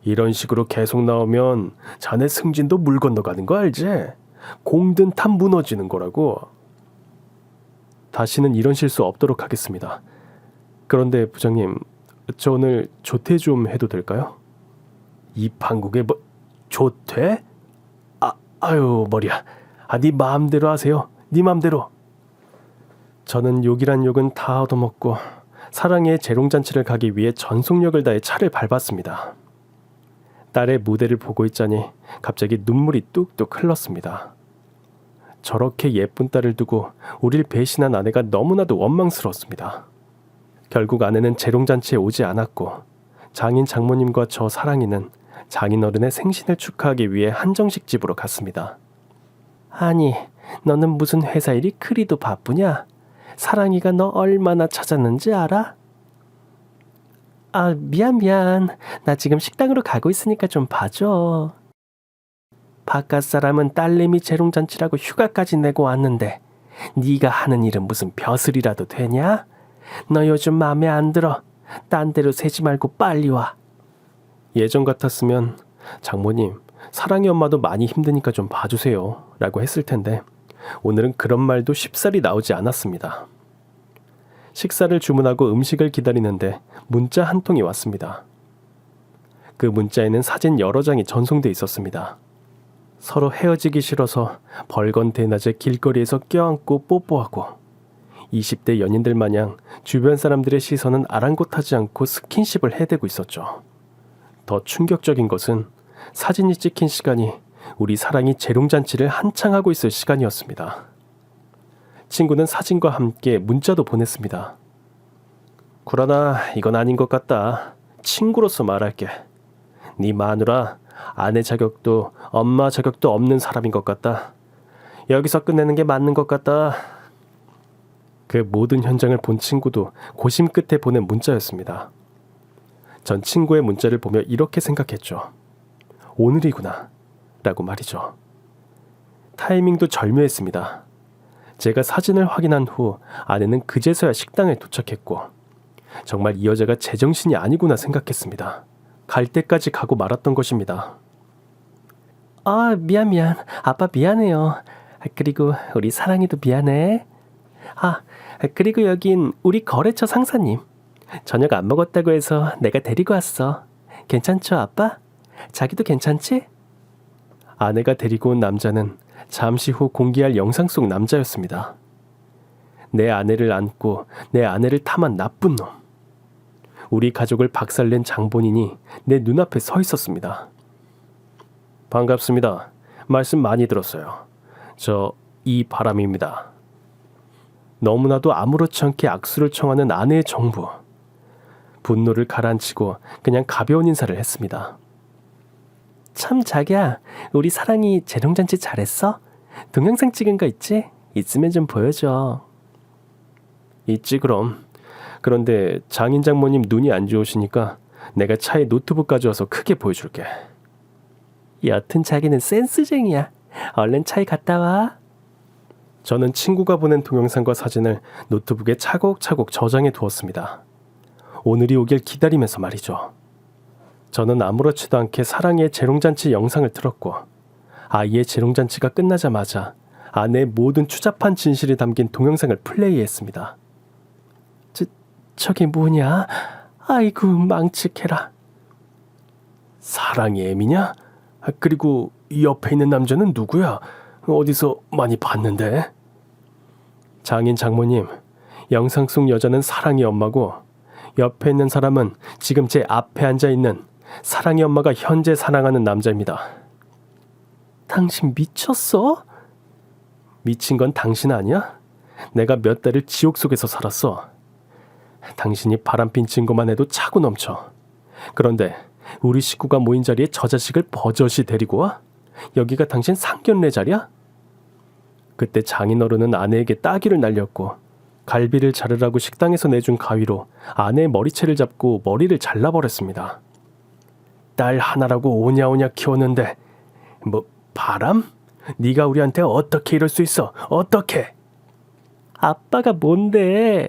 이런 식으로 계속 나오면 자네 승진도 물 건너가는 거 알지? 공든 탑 무너지는 거라고. 다시는 이런 실수 없도록 하겠습니다. 그런데 부장님, 저 오늘 조퇴 좀 해도 될까요? 이 판국에 뭐 조퇴? 아유 머리야. 네 마음대로 하세요. 네 마음대로. 저는 욕이란 욕은 다 얻어먹고 사랑의 재롱잔치를 가기 위해 전속력을 다해 차를 밟았습니다. 딸의 무대를 보고 있자니 갑자기 눈물이 뚝뚝 흘렀습니다. 저렇게 예쁜 딸을 두고 우릴 배신한 아내가 너무나도 원망스러웠습니다. 결국 아내는 재롱잔치에 오지 않았고 장인 장모님과 저 사랑이는 장인어른의 생신을 축하하기 위해 한정식 집으로 갔습니다. 아니, 너는 무슨 회사 일이 그리도 바쁘냐? 사랑이가 너 얼마나 찾았는지 알아? 아, 미안. 나 지금 식당으로 가고 있으니까 좀 봐줘. 바깥 사람은 딸내미 재롱잔치라고 휴가까지 내고 왔는데 네가 하는 일은 무슨 벼슬이라도 되냐? 너 요즘 마음에 안 들어. 딴 데로 새지 말고 빨리 와. 예전 같았으면 장모님, 사랑이 엄마도 많이 힘드니까 좀 봐주세요 라고 했을 텐데 오늘은 그런 말도 쉽사리 나오지 않았습니다. 식사를 주문하고 음식을 기다리는데 문자 한 통이 왔습니다. 그 문자에는 사진 여러 장이 전송돼 있었습니다. 서로 헤어지기 싫어서 벌건 대낮에 길거리에서 껴안고 뽀뽀하고 20대 연인들 마냥 주변 사람들의 시선은 아랑곳하지 않고 스킨십을 해대고 있었죠. 더 충격적인 것은 사진이 찍힌 시간이 우리 사랑이 재롱잔치를 한창 하고 있을 시간이었습니다. 친구는 사진과 함께 문자도 보냈습니다. 구라나, 이건 아닌 것 같다. 친구로서 말할게. 네 마누라 아내 자격도 엄마 자격도 없는 사람인 것 같다. 여기서 끝내는 게 맞는 것 같다. 그 모든 현장을 본 친구도 고심 끝에 보낸 문자였습니다. 전 친구의 문자를 보며 이렇게 생각했죠. 오늘이구나 라고 말이죠. 타이밍도 절묘했습니다. 제가 사진을 확인한 후 아내는 그제서야 식당에 도착했고 정말 이 여자가 제정신이 아니구나 생각했습니다. 갈 때까지 가고 말았던 것입니다. 아, 미안. 아빠 미안해요. 그리고 우리 사랑이도 미안해. 그리고 여긴 우리 거래처 상사님. 저녁 안 먹었다고 해서 내가 데리고 왔어. 괜찮죠, 아빠? 자기도 괜찮지? 아내가 데리고 온 남자는 잠시 후 공개할 영상 속 남자였습니다. 내 아내를 안고 내 아내를 탐한 나쁜 놈. 우리 가족을 박살낸 장본인이 내 눈앞에 서 있었습니다. 반갑습니다. 말씀 많이 들었어요. 저 이바람입니다. 너무나도 아무렇지 않게 악수를 청하는 아내의 정부. 분노를 가라앉히고 그냥 가벼운 인사를 했습니다. 참 자기야, 우리 사랑이 재롱잔치 잘했어? 동영상 찍은 거 있지? 있으면 좀 보여줘. 있지 그럼. 그런데 장인 장모님 눈이 안 좋으시니까 내가 차에 노트북 가져와서 크게 보여줄게. 여튼 자기는 센스쟁이야. 얼른 차에 갔다 와. 저는 친구가 보낸 동영상과 사진을 노트북에 차곡차곡 저장해 두었습니다. 오늘이 오길 기다리면서 말이죠. 저는 아무렇지도 않게 사랑의 재롱잔치 영상을 틀었고 아이의 재롱잔치가 끝나자마자 아내의 모든 추잡한 진실이 담긴 동영상을 플레이했습니다. 저게 뭐냐? 아이고 망측해라. 사랑이 애미냐? 그리고 옆에 있는 남자는 누구야? 어디서 많이 봤는데? 장인 장모님, 영상 속 여자는 사랑이 엄마고 옆에 있는 사람은 지금 제 앞에 앉아있는 사랑이 엄마가 현재 사랑하는 남자입니다. 당신 미쳤어? 미친 건 당신 아니야? 내가 몇 달을 지옥 속에서 살았어. 당신이 바람핀 증거만 해도 차고 넘쳐. 그런데 우리 식구가 모인 자리에 저 자식을 버젓이 데리고 와? 여기가 당신 상견례 자리야? 그때 장인어른은 아내에게 따귀를 날렸고 갈비를 자르라고 식당에서 내준 가위로 아내의 머리채를 잡고 머리를 잘라버렸습니다. 딸 하나라고 오냐오냐 키웠는데 뭐 바람? 네가 우리한테 어떻게 이럴 수 있어? 어떻게? 아빠가 뭔데?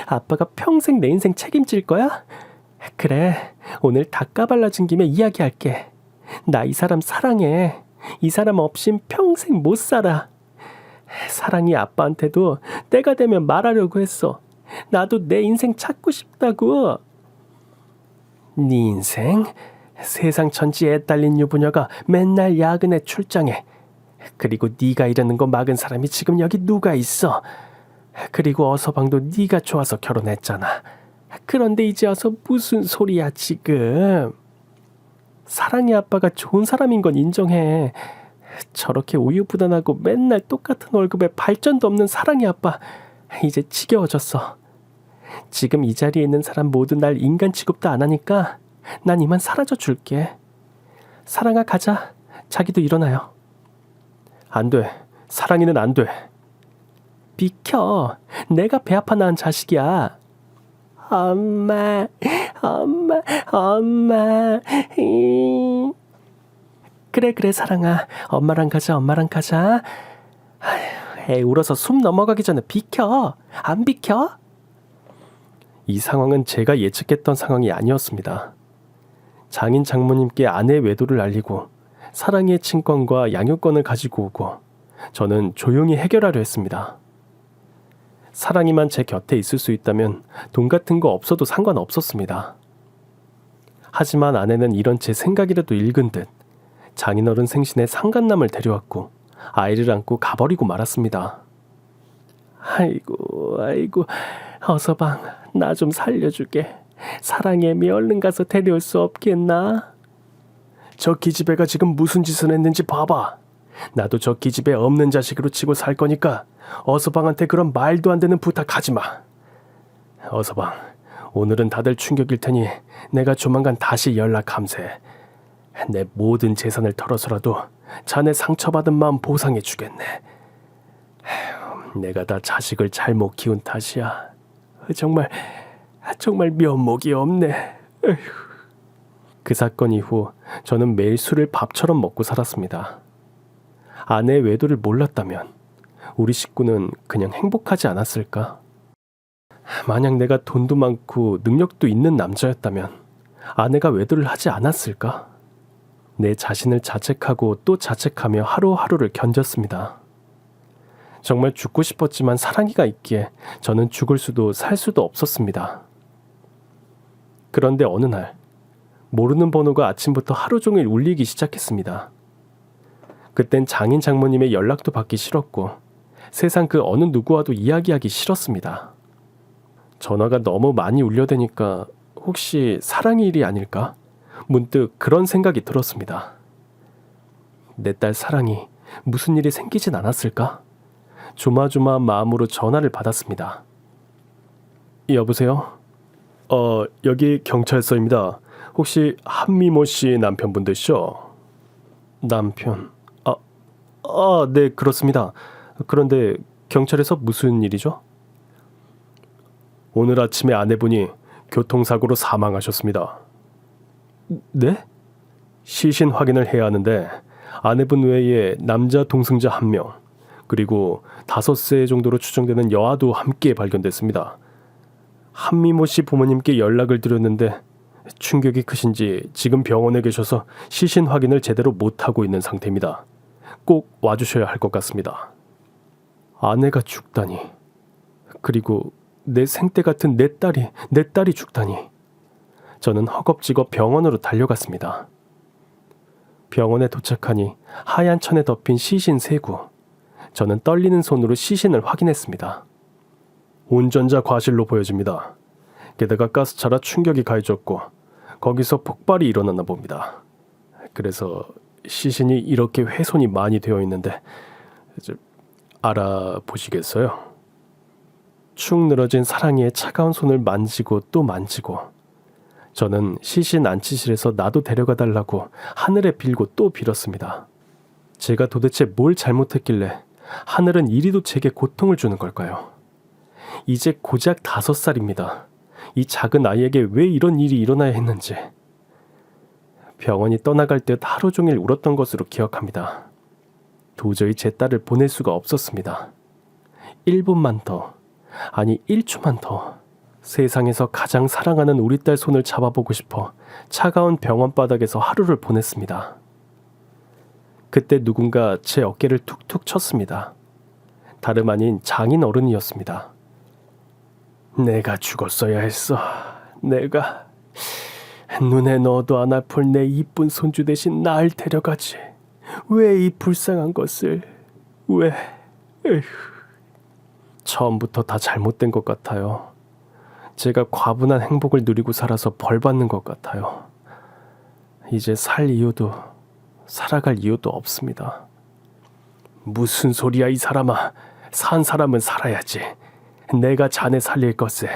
아빠가 평생 내 인생 책임질 거야? 그래, 오늘 다 까발려진 김에 이야기할게. 나 이 사람 사랑해. 이 사람 없인 평생 못 살아. 사랑이 아빠한테도 때가 되면 말하려고 했어. 나도 내 인생 찾고 싶다고. 네 인생? 세상 천지에 딸린 유부녀가 맨날 야근에 출장해. 그리고 네가 이러는 거 막은 사람이 지금 여기 누가 있어? 그리고 어서방도 네가 좋아서 결혼했잖아. 그런데 이제 와서 무슨 소리야 지금. 사랑이 아빠가 좋은 사람인 건 인정해. 저렇게 우유부단하고 맨날 똑같은 월급에 발전도 없는 사랑이 아빠 이제 지겨워졌어. 지금 이 자리에 있는 사람 모두 날 인간 취급도 안 하니까 난 이만 사라져 줄게. 사랑아 가자. 자기도 일어나요. 안 돼. 사랑이는 안 돼. 비켜. 내가 배 아파 낳은 자식이야. 엄마, 엄마, 엄마. 그래 사랑아. 엄마랑 가자. 에이, 울어서 숨 넘어가기 전에 비켜. 안 비켜? 이 상황은 제가 예측했던 상황이 아니었습니다. 장인 장모님께 아내의 외도를 알리고 사랑이의 친권과 양육권을 가지고 오고 저는 조용히 해결하려 했습니다. 사랑이만 제 곁에 있을 수 있다면 돈 같은 거 없어도 상관없었습니다. 하지만 아내는 이런 제 생각이라도 읽은 듯 장인어른 생신에 상간남을 데려왔고 아이를 안고 가버리고 말았습니다. 아이고 어서방 나 좀 살려주게. 사랑의 애미 얼른 가서 데려올 수 없겠나? 저 기집애가 지금 무슨 짓을 했는지 봐봐. 나도 저 기집애 없는 자식으로 치고 살 거니까 어서방한테 그런 말도 안 되는 부탁하지 마. 어서방, 오늘은 다들 충격일 테니 내가 조만간 다시 연락함세. 내 모든 재산을 털어서라도 자네 상처받은 마음 보상해 주겠네. 내가 다 자식을 잘못 키운 탓이야. 정말 면목이 없네. 에휴. 그 사건 이후 저는 매일 술을 밥처럼 먹고 살았습니다. 아내의 외도를 몰랐다면 우리 식구는 그냥 행복하지 않았을까? 만약 내가 돈도 많고 능력도 있는 남자였다면 아내가 외도를 하지 않았을까? 내 자신을 자책하고 또 자책하며 하루하루를 견뎠습니다. 정말 죽고 싶었지만 사랑이가 있기에 저는 죽을 수도 살 수도 없었습니다. 그런데 어느 날 모르는 번호가 아침부터 하루 종일 울리기 시작했습니다. 그땐 장인 장모님의 연락도 받기 싫었고 세상 그 어느 누구와도 이야기하기 싫었습니다. 전화가 너무 많이 울려대니까 혹시 사랑의 일이 아닐까? 문득 그런 생각이 들었습니다. 내 딸 사랑이 무슨 일이 생기진 않았을까? 조마조마한 마음으로 전화를 받았습니다. 여보세요? 여기 경찰서입니다. 혹시 한미모 씨 남편분 되시죠? 남편... 네, 그렇습니다. 그런데 경찰에서 무슨 일이죠? 오늘 아침에 아내분이 교통사고로 사망하셨습니다. 네? 시신 확인을 해야 하는데 아내분 외에 남자 동승자 1명 그리고 5세 정도로 추정되는 여아도 함께 발견됐습니다. 한미모 씨 부모님께 연락을 드렸는데 충격이 크신지 지금 병원에 계셔서 시신 확인을 제대로 못하고 있는 상태입니다. 꼭 와주셔야 할 것 같습니다. 아내가 죽다니. 그리고 내 생때 같은 내 딸이 죽다니. 저는 허겁지겁 병원으로 달려갔습니다. 병원에 도착하니 하얀 천에 덮인 시신 3구. 저는 떨리는 손으로 시신을 확인했습니다. 운전자 과실로 보여집니다. 게다가 가스차라 충격이 가해졌고 거기서 폭발이 일어났나 봅니다. 그래서 시신이 이렇게 훼손이 많이 되어 있는데 알아보시겠어요? 축 늘어진 사랑이의 차가운 손을 만지고 또 만지고 저는 시신 안치실에서 나도 데려가 달라고 하늘에 빌고 또 빌었습니다. 제가 도대체 뭘 잘못했길래 하늘은 이리도 제게 고통을 주는 걸까요? 이제 고작 5살입니다. 이 작은 아이에게 왜 이런 일이 일어나야 했는지. 병원이 떠나갈 듯 하루 종일 울었던 것으로 기억합니다. 도저히 제 딸을 보낼 수가 없었습니다. 1분만 더, 아니 1초만 더 세상에서 가장 사랑하는 우리 딸 손을 잡아보고 싶어 차가운 병원 바닥에서 하루를 보냈습니다. 그때 누군가 제 어깨를 툭툭 쳤습니다. 다름 아닌 장인 어른이었습니다. 내가 죽었어야 했어. 내가 눈에 넣어도 안 아플 내 이쁜 손주 대신 날 데려가지. 왜 이 불쌍한 것을? 왜? 에휴. 처음부터 다 잘못된 것 같아요. 제가 과분한 행복을 누리고 살아서 벌 받는 것 같아요. 이제 살 이유도 살아갈 이유도 없습니다. 무슨 소리야 이 사람아. 산 사람은 살아야지. 내가 자네 살릴 것에.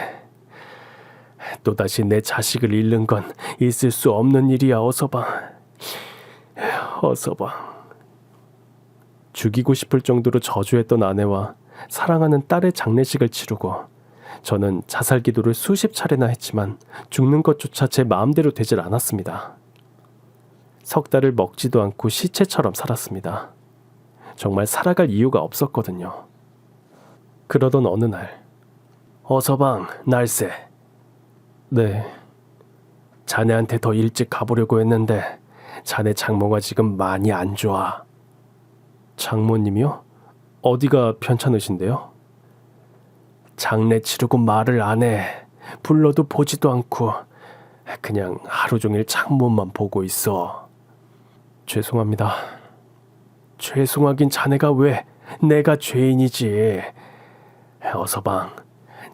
또다시 내 자식을 잃는 건 있을 수 없는 일이야. 어서방. 어서방. 죽이고 싶을 정도로 저주했던 아내와 사랑하는 딸의 장례식을 치르고 저는 자살 기도를 수십 차례나 했지만 죽는 것조차 제 마음대로 되질 않았습니다. 석 달을 먹지도 않고 시체처럼 살았습니다. 정말 살아갈 이유가 없었거든요. 그러던 어느 날, 어서방, 날쌔. 네. 자네한테 더 일찍 가보려고 했는데 자네 장모가 지금 많이 안 좋아. 장모님이요? 어디가 편찮으신데요? 장례 치르고 말을 안 해. 불러도 보지도 않고 그냥 하루 종일 창문만 보고 있어. 죄송합니다. 죄송하긴 자네가 왜. 내가 죄인이지. 어서방,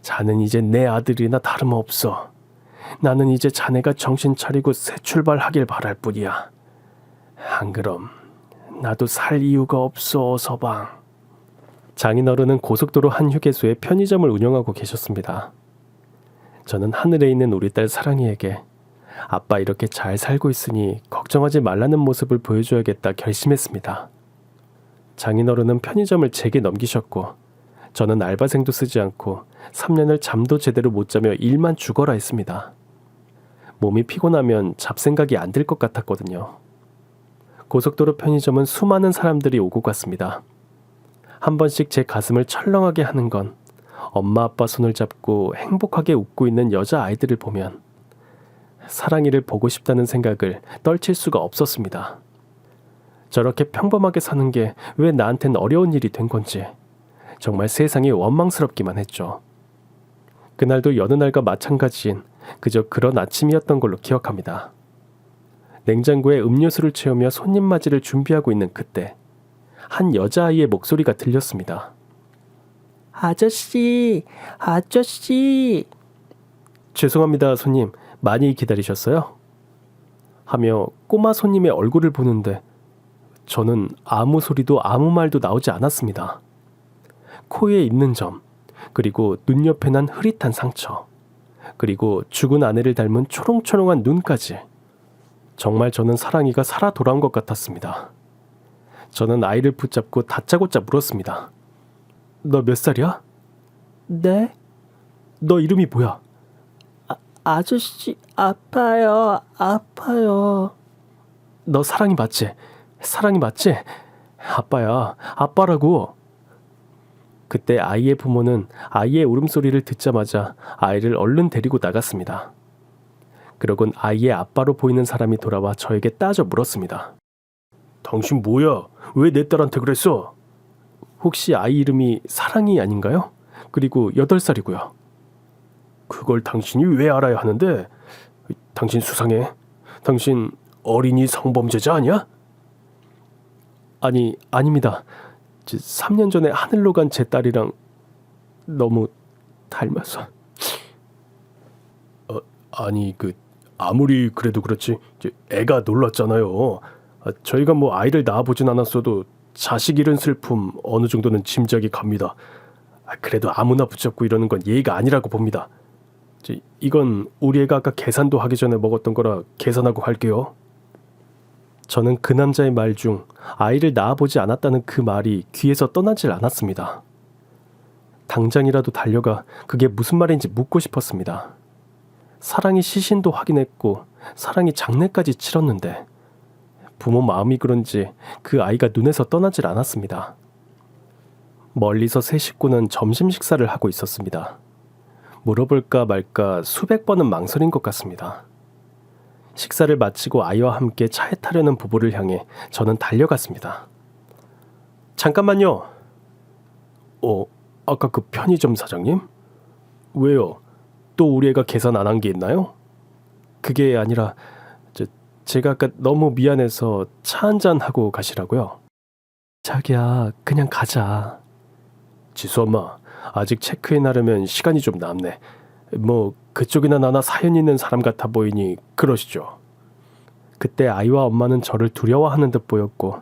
자는 이제 내 아들이나 다름없어. 나는 이제 자네가 정신 차리고 새 출발하길 바랄 뿐이야. 안 그럼 나도 살 이유가 없어. 어서방. 장인어른은 고속도로 한 휴게소에 편의점을 운영하고 계셨습니다. 저는 하늘에 있는 우리 딸 사랑이에게 아빠 이렇게 잘 살고 있으니 걱정하지 말라는 모습을 보여줘야겠다 결심했습니다. 장인어른은 편의점을 제게 넘기셨고 저는 알바생도 쓰지 않고 3년을 잠도 제대로 못 자며 일만 죽어라 했습니다. 몸이 피곤하면 잡생각이 안 들 것 같았거든요. 고속도로 편의점은 수많은 사람들이 오고 갔습니다. 한 번씩 제 가슴을 철렁하게 하는 건 엄마 아빠 손을 잡고 행복하게 웃고 있는 여자아이들을 보면 사랑이를 보고 싶다는 생각을 떨칠 수가 없었습니다. 저렇게 평범하게 사는 게 왜 나한텐 어려운 일이 된 건지 정말 세상이 원망스럽기만 했죠. 그날도 여느 날과 마찬가지인 그저 그런 아침이었던 걸로 기억합니다. 냉장고에 음료수를 채우며 손님 맞이를 준비하고 있는 그때 한 여자아이의 목소리가 들렸습니다. 아저씨, 아저씨. 죄송합니다, 손님. 많이 기다리셨어요? 하며 꼬마 손님의 얼굴을 보는데 저는 아무 소리도 아무 말도 나오지 않았습니다. 코에 있는 점, 그리고 눈 옆에 난 흐릿한 상처, 그리고 죽은 아내를 닮은 초롱초롱한 눈까지. 정말 저는 사랑이가 살아 돌아온 것 같았습니다. 저는 아이를 붙잡고 다짜고짜 물었습니다. 너 몇 살이야? 네? 너 이름이 뭐야? 아저씨, 아파요, 아파요. 너 사랑이 맞지? 사랑이 맞지? 아빠야, 아빠라고. 그때 아이의 부모는 아이의 울음소리를 듣자마자 아이를 얼른 데리고 나갔습니다. 그러곤 아이의 아빠로 보이는 사람이 돌아와 저에게 따져 물었습니다. 당신 뭐야? 왜 내 딸한테 그랬어? 혹시 아이 이름이 사랑이 아닌가요? 그리고 8살이고요. 그걸 당신이 왜 알아야 하는데? 당신 수상해. 당신 어린이 성범죄자 아니야? 아니, 아닙니다. 3년 전에 하늘로 간 제 딸이랑 너무 닮아서. 아니, 아무리 그래도 그렇지 애가 놀랐잖아요. 저희가 뭐 아이를 낳아보진 않았어도 자식 잃은 슬픔 어느 정도는 짐작이 갑니다. 그래도 아무나 붙잡고 이러는 건 예의가 아니라고 봅니다. 이건 우리 애가 아까 계산도 하기 전에 먹었던 거라 계산하고 할게요. 저는 그 남자의 말 중 아이를 낳아보지 않았다는 그 말이 귀에서 떠나질 않았습니다. 당장이라도 달려가 그게 무슨 말인지 묻고 싶었습니다. 사랑이 시신도 확인했고 사랑이 장례까지 치렀는데 부모 마음이 그런지 그 아이가 눈에서 떠나질 않았습니다. 멀리서 세 식구는 점심 식사를 하고 있었습니다. 물어볼까 말까 수백 번은 망설인 것 같습니다. 식사를 마치고 아이와 함께 차에 타려는 부부를 향해 저는 달려갔습니다. 잠깐만요. 아까 그 편의점 사장님? 왜요? 또 우리 애가 계산 안 한 게 있나요? 그게 아니라 제가 아까 너무 미안해서 차 한잔 하고 가시라고요. 자기야, 그냥 가자. 지수 엄마, 아직 체크인 하려면 시간이 좀 남네. 뭐 그쪽이나 나나 사연 있는 사람 같아 보이니 그러시죠. 그때 아이와 엄마는 저를 두려워하는 듯 보였고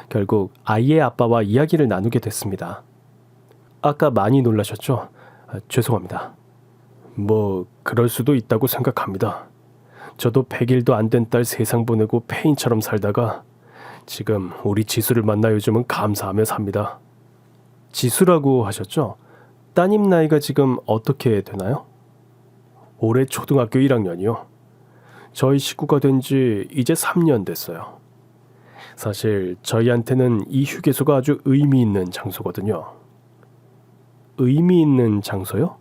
결국 아이의 아빠와 이야기를 나누게 됐습니다. 아까 많이 놀라셨죠? 죄송합니다. 뭐 그럴 수도 있다고 생각합니다. 저도 100일도 안 된 딸 세상 보내고 폐인처럼 살다가 지금 우리 지수를 만나 요즘은 감사하며 삽니다. 지수라고 하셨죠? 따님 나이가 지금 어떻게 되나요? 올해 초등학교 1학년이요. 저희 식구가 된 지 이제 3년 됐어요. 사실 저희한테는 이 휴게소가 아주 의미 있는 장소거든요. 의미 있는 장소요?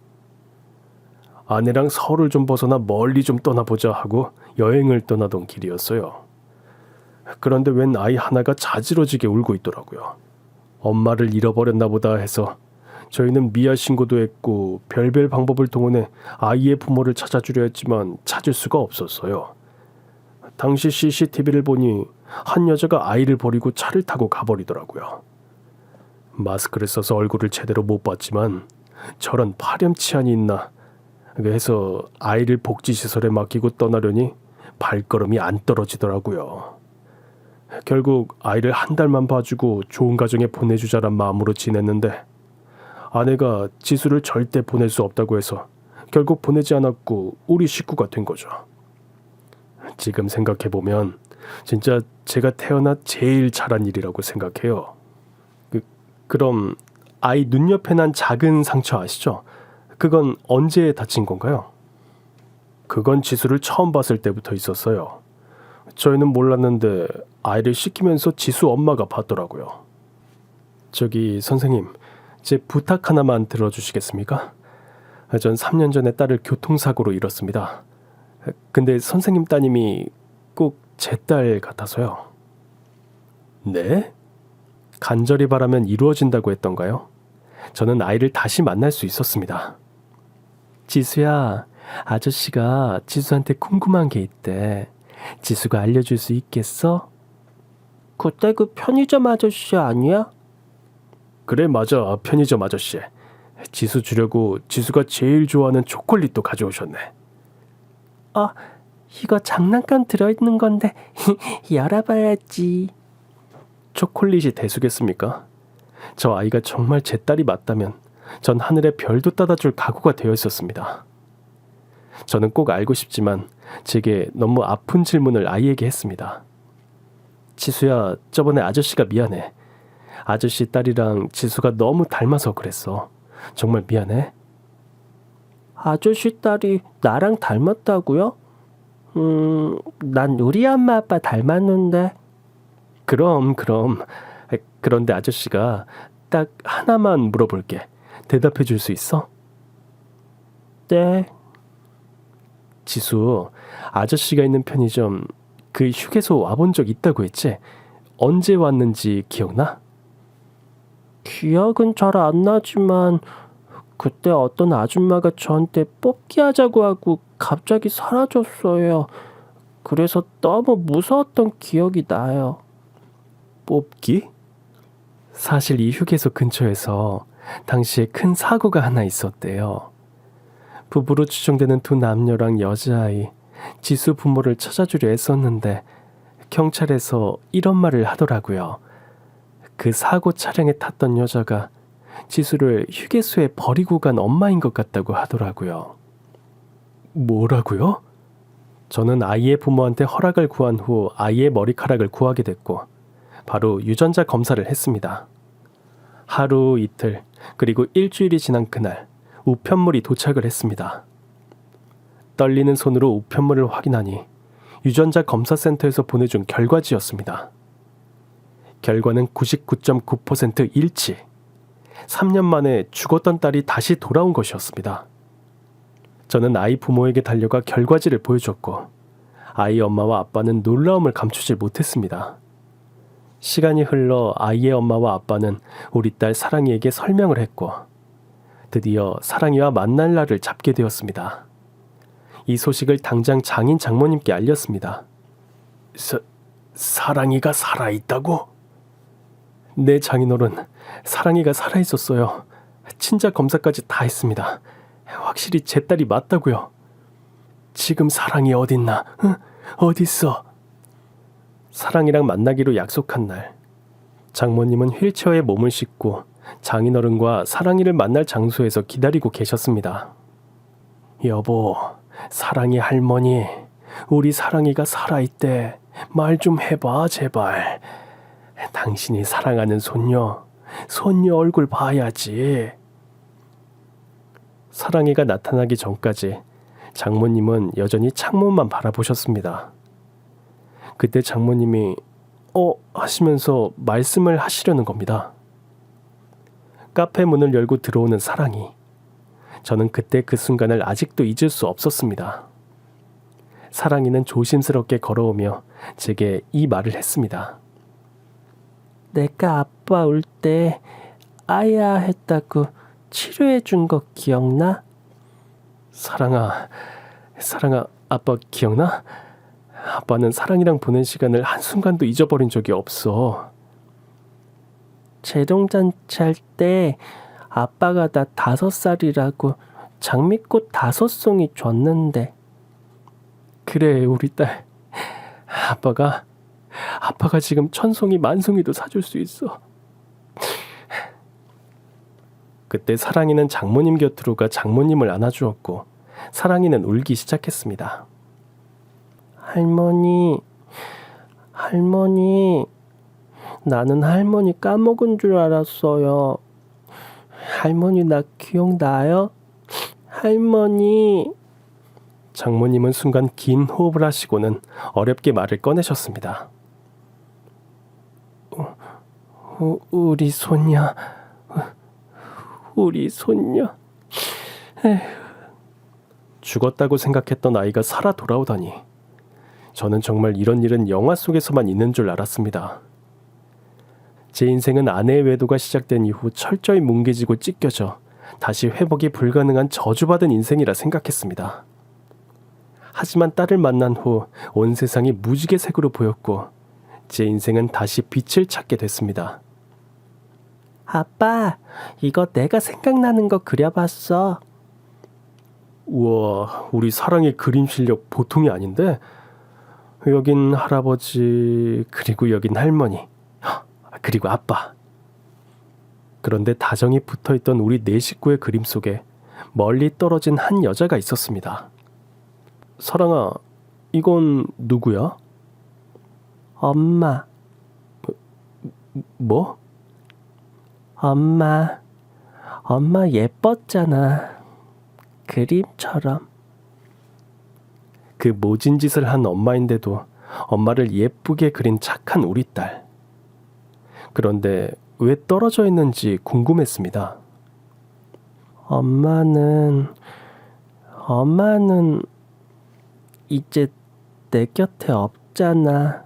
아내랑 서울을 좀 벗어나 멀리 좀 떠나보자 하고 여행을 떠나던 길이었어요. 그런데 웬 아이 하나가 자지러지게 울고 있더라고요. 엄마를 잃어버렸나 보다 해서 저희는 미아 신고도 했고 별별 방법을 동원해 아이의 부모를 찾아주려 했지만 찾을 수가 없었어요. 당시 CCTV를 보니 한 여자가 아이를 버리고 차를 타고 가버리더라고요. 마스크를 써서 얼굴을 제대로 못 봤지만 저런 파렴치한이 있나 해서 아이를 복지시설에 맡기고 떠나려니 발걸음이 안 떨어지더라고요. 결국 아이를 한 달만 봐주고 좋은 가정에 보내주자란 마음으로 지냈는데 아내가 지수를 절대 보낼 수 없다고 해서 결국 보내지 않았고 우리 식구가 된 거죠. 지금 생각해보면 진짜 제가 태어나 제일 잘한 일이라고 생각해요. 그럼 아이 눈 옆에 난 작은 상처 아시죠? 그건 언제 다친 건가요? 그건 지수를 처음 봤을 때부터 있었어요. 저희는 몰랐는데 아이를 씻기면서 지수 엄마가 봤더라고요. 저기 선생님, 제 부탁 하나만 들어주시겠습니까? 전 3년 전에 딸을 교통사고로 잃었습니다. 근데 선생님 따님이 꼭 제 딸 같아서요. 네? 간절히 바라면 이루어진다고 했던가요? 저는 아이를 다시 만날 수 있었습니다. 지수야, 아저씨가 지수한테 궁금한 게 있대. 지수가 알려줄 수 있겠어? 그때 그 편의점 아저씨 아니야? 그래, 맞아. 편의점 아저씨. 지수 주려고 지수가 제일 좋아하는 초콜릿도 가져오셨네. 이거 장난감 들어있는 건데 열어봐야지. 초콜릿이 대수겠습니까? 저 아이가 정말 제 딸이 맞다면 전 하늘에 별도 따다줄 각오가 되어 있었습니다. 저는 꼭 알고 싶지만 제게 너무 아픈 질문을 아이에게 했습니다. 지수야, 저번에 아저씨가 미안해. 아저씨 딸이랑 지수가 너무 닮아서 그랬어. 정말 미안해. 아저씨 딸이 나랑 닮았다고요? 난 우리 엄마 아빠 닮았는데. 그럼. 그런데 아저씨가 딱 하나만 물어볼게. 대답해 줄 수 있어? 네. 지수, 아저씨가 있는 편의점 그 휴게소 와본 적 있다고 했지? 언제 왔는지 기억나? 기억은 잘 안 나지만 그때 어떤 아줌마가 저한테 뽑기 하자고 하고 갑자기 사라졌어요. 그래서 너무 무서웠던 기억이 나요. 뽑기? 사실 이 휴게소 근처에서 당시에 큰 사고가 하나 있었대요. 부부로 추정되는 두 남녀랑 여자아이, 지수 부모를 찾아주려 했었는데 경찰에서 이런 말을 하더라고요. 그 사고 차량에 탔던 여자가 지수를 휴게소에 버리고 간 엄마인 것 같다고 하더라고요. 뭐라고요? 저는 아이의 부모한테 허락을 구한 후 아이의 머리카락을 구하게 됐고 바로 유전자 검사를 했습니다. 하루 이틀 그리고 일주일이 지난 그날 우편물이 도착을 했습니다. 떨리는 손으로 우편물을 확인하니 유전자 검사센터에서 보내준 결과지였습니다. 결과는 99.9% 일치. 3년 만에 죽었던 딸이 다시 돌아온 것이었습니다. 저는 아이 부모에게 달려가 결과지를 보여줬고 아이 엄마와 아빠는 놀라움을 감추질 못했습니다. 시간이 흘러 아이의 엄마와 아빠는 우리 딸 사랑이에게 설명을 했고 드디어 사랑이와 만날 날을 잡게 되었습니다. 이 소식을 당장 장인 장모님께 알렸습니다. 사랑이가 살아있다고? 네, 장인어른. 사랑이가 살아있었어요. 친자 검사까지 다 했습니다. 확실히 제 딸이 맞다고요. 지금 사랑이 어딨나? 응? 어딨어? 사랑이랑 만나기로 약속한 날, 장모님은 휠체어에 몸을 싣고 장인어른과 사랑이를 만날 장소에서 기다리고 계셨습니다. 여보, 사랑이 할머니, 우리 사랑이가 살아있대. 말 좀 해봐, 제발. 당신이 사랑하는 손녀 얼굴 봐야지. 사랑이가 나타나기 전까지 장모님은 여전히 창문만 바라보셨습니다. 그때 장모님이 하시면서 말씀을 하시려는 겁니다. 카페 문을 열고 들어오는 사랑이. 저는 그때 그 순간을 아직도 잊을 수 없었습니다. 사랑이는 조심스럽게 걸어오며 제게 이 말을 했습니다. 내가 아빠 올 때 아야 했다고 치료해 준 거 기억나? 사랑아, 아빠 기억나? 아빠는 사랑이랑 보낸 시간을 한순간도 잊어버린 적이 없어. 재롱잔치 할 때 아빠가 나 5살이라고 장미꽃 5송이 줬는데. 그래, 우리 딸. 아빠가 지금 1000송이 10,000송이도 사줄 수 있어. 그때 사랑이는 장모님 곁으로 가 장모님을 안아주었고 사랑이는 울기 시작했습니다. 할머니, 나는 할머니 까먹은 줄 알았어요. 할머니 나 기억나요? 할머니. 장모님은 순간 긴 호흡을 하시고는 어렵게 말을 꺼내셨습니다. 우리 손녀. 에휴. 죽었다고 생각했던 아이가 살아 돌아오다니. 저는 정말 이런 일은 영화 속에서만 있는 줄 알았습니다. 제 인생은 아내의 외도가 시작된 이후 철저히 뭉개지고 찢겨져 다시 회복이 불가능한 저주받은 인생이라 생각했습니다. 하지만 딸을 만난 후 온 세상이 무지개색으로 보였고 제 인생은 다시 빛을 찾게 됐습니다. 아빠, 이거 내가 생각나는 거 그려봤어. 우와, 우리 사랑의 그림 실력 보통이 아닌데? 여긴 할아버지, 그리고 여긴 할머니, 그리고 아빠. 그런데 다정히 붙어있던 우리 4식구의 그림 속에 멀리 떨어진 한 여자가 있었습니다. 사랑아, 이건 누구야? 엄마. 뭐? 엄마 예뻤잖아. 그림처럼. 그 모진 짓을 한 엄마인데도 엄마를 예쁘게 그린 착한 우리 딸. 그런데 왜 떨어져 있는지 궁금했습니다. 엄마는 이제 내 곁에 없잖아.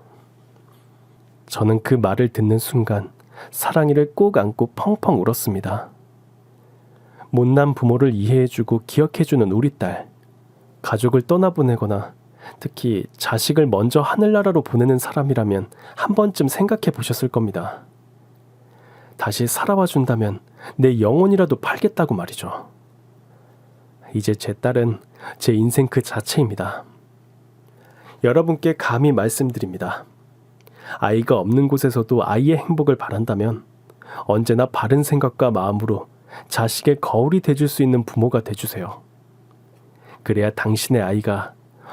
저는 그 말을 듣는 순간 사랑이를 꼭 안고 펑펑 울었습니다. 못난 부모를 이해해주고 기억해주는 우리 딸. 가족을 떠나보내거나 특히 자식을 먼저 하늘나라로 보내는 사람이라면 한 번쯤 생각해 보셨을 겁니다. 다시 살아와 준다면 내 영혼이라도 팔겠다고 말이죠. 이제 제 딸은 제 인생 그 자체입니다. 여러분께 감히 말씀드립니다. 아이가 없는 곳에서도 아이의 행복을 바란다면 언제나 바른 생각과 마음으로 자식의 거울이 돼줄 수 있는 부모가 돼주세요. 그래야 당신의 아이가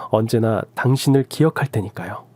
언제나 당신을 기억할 테니까요.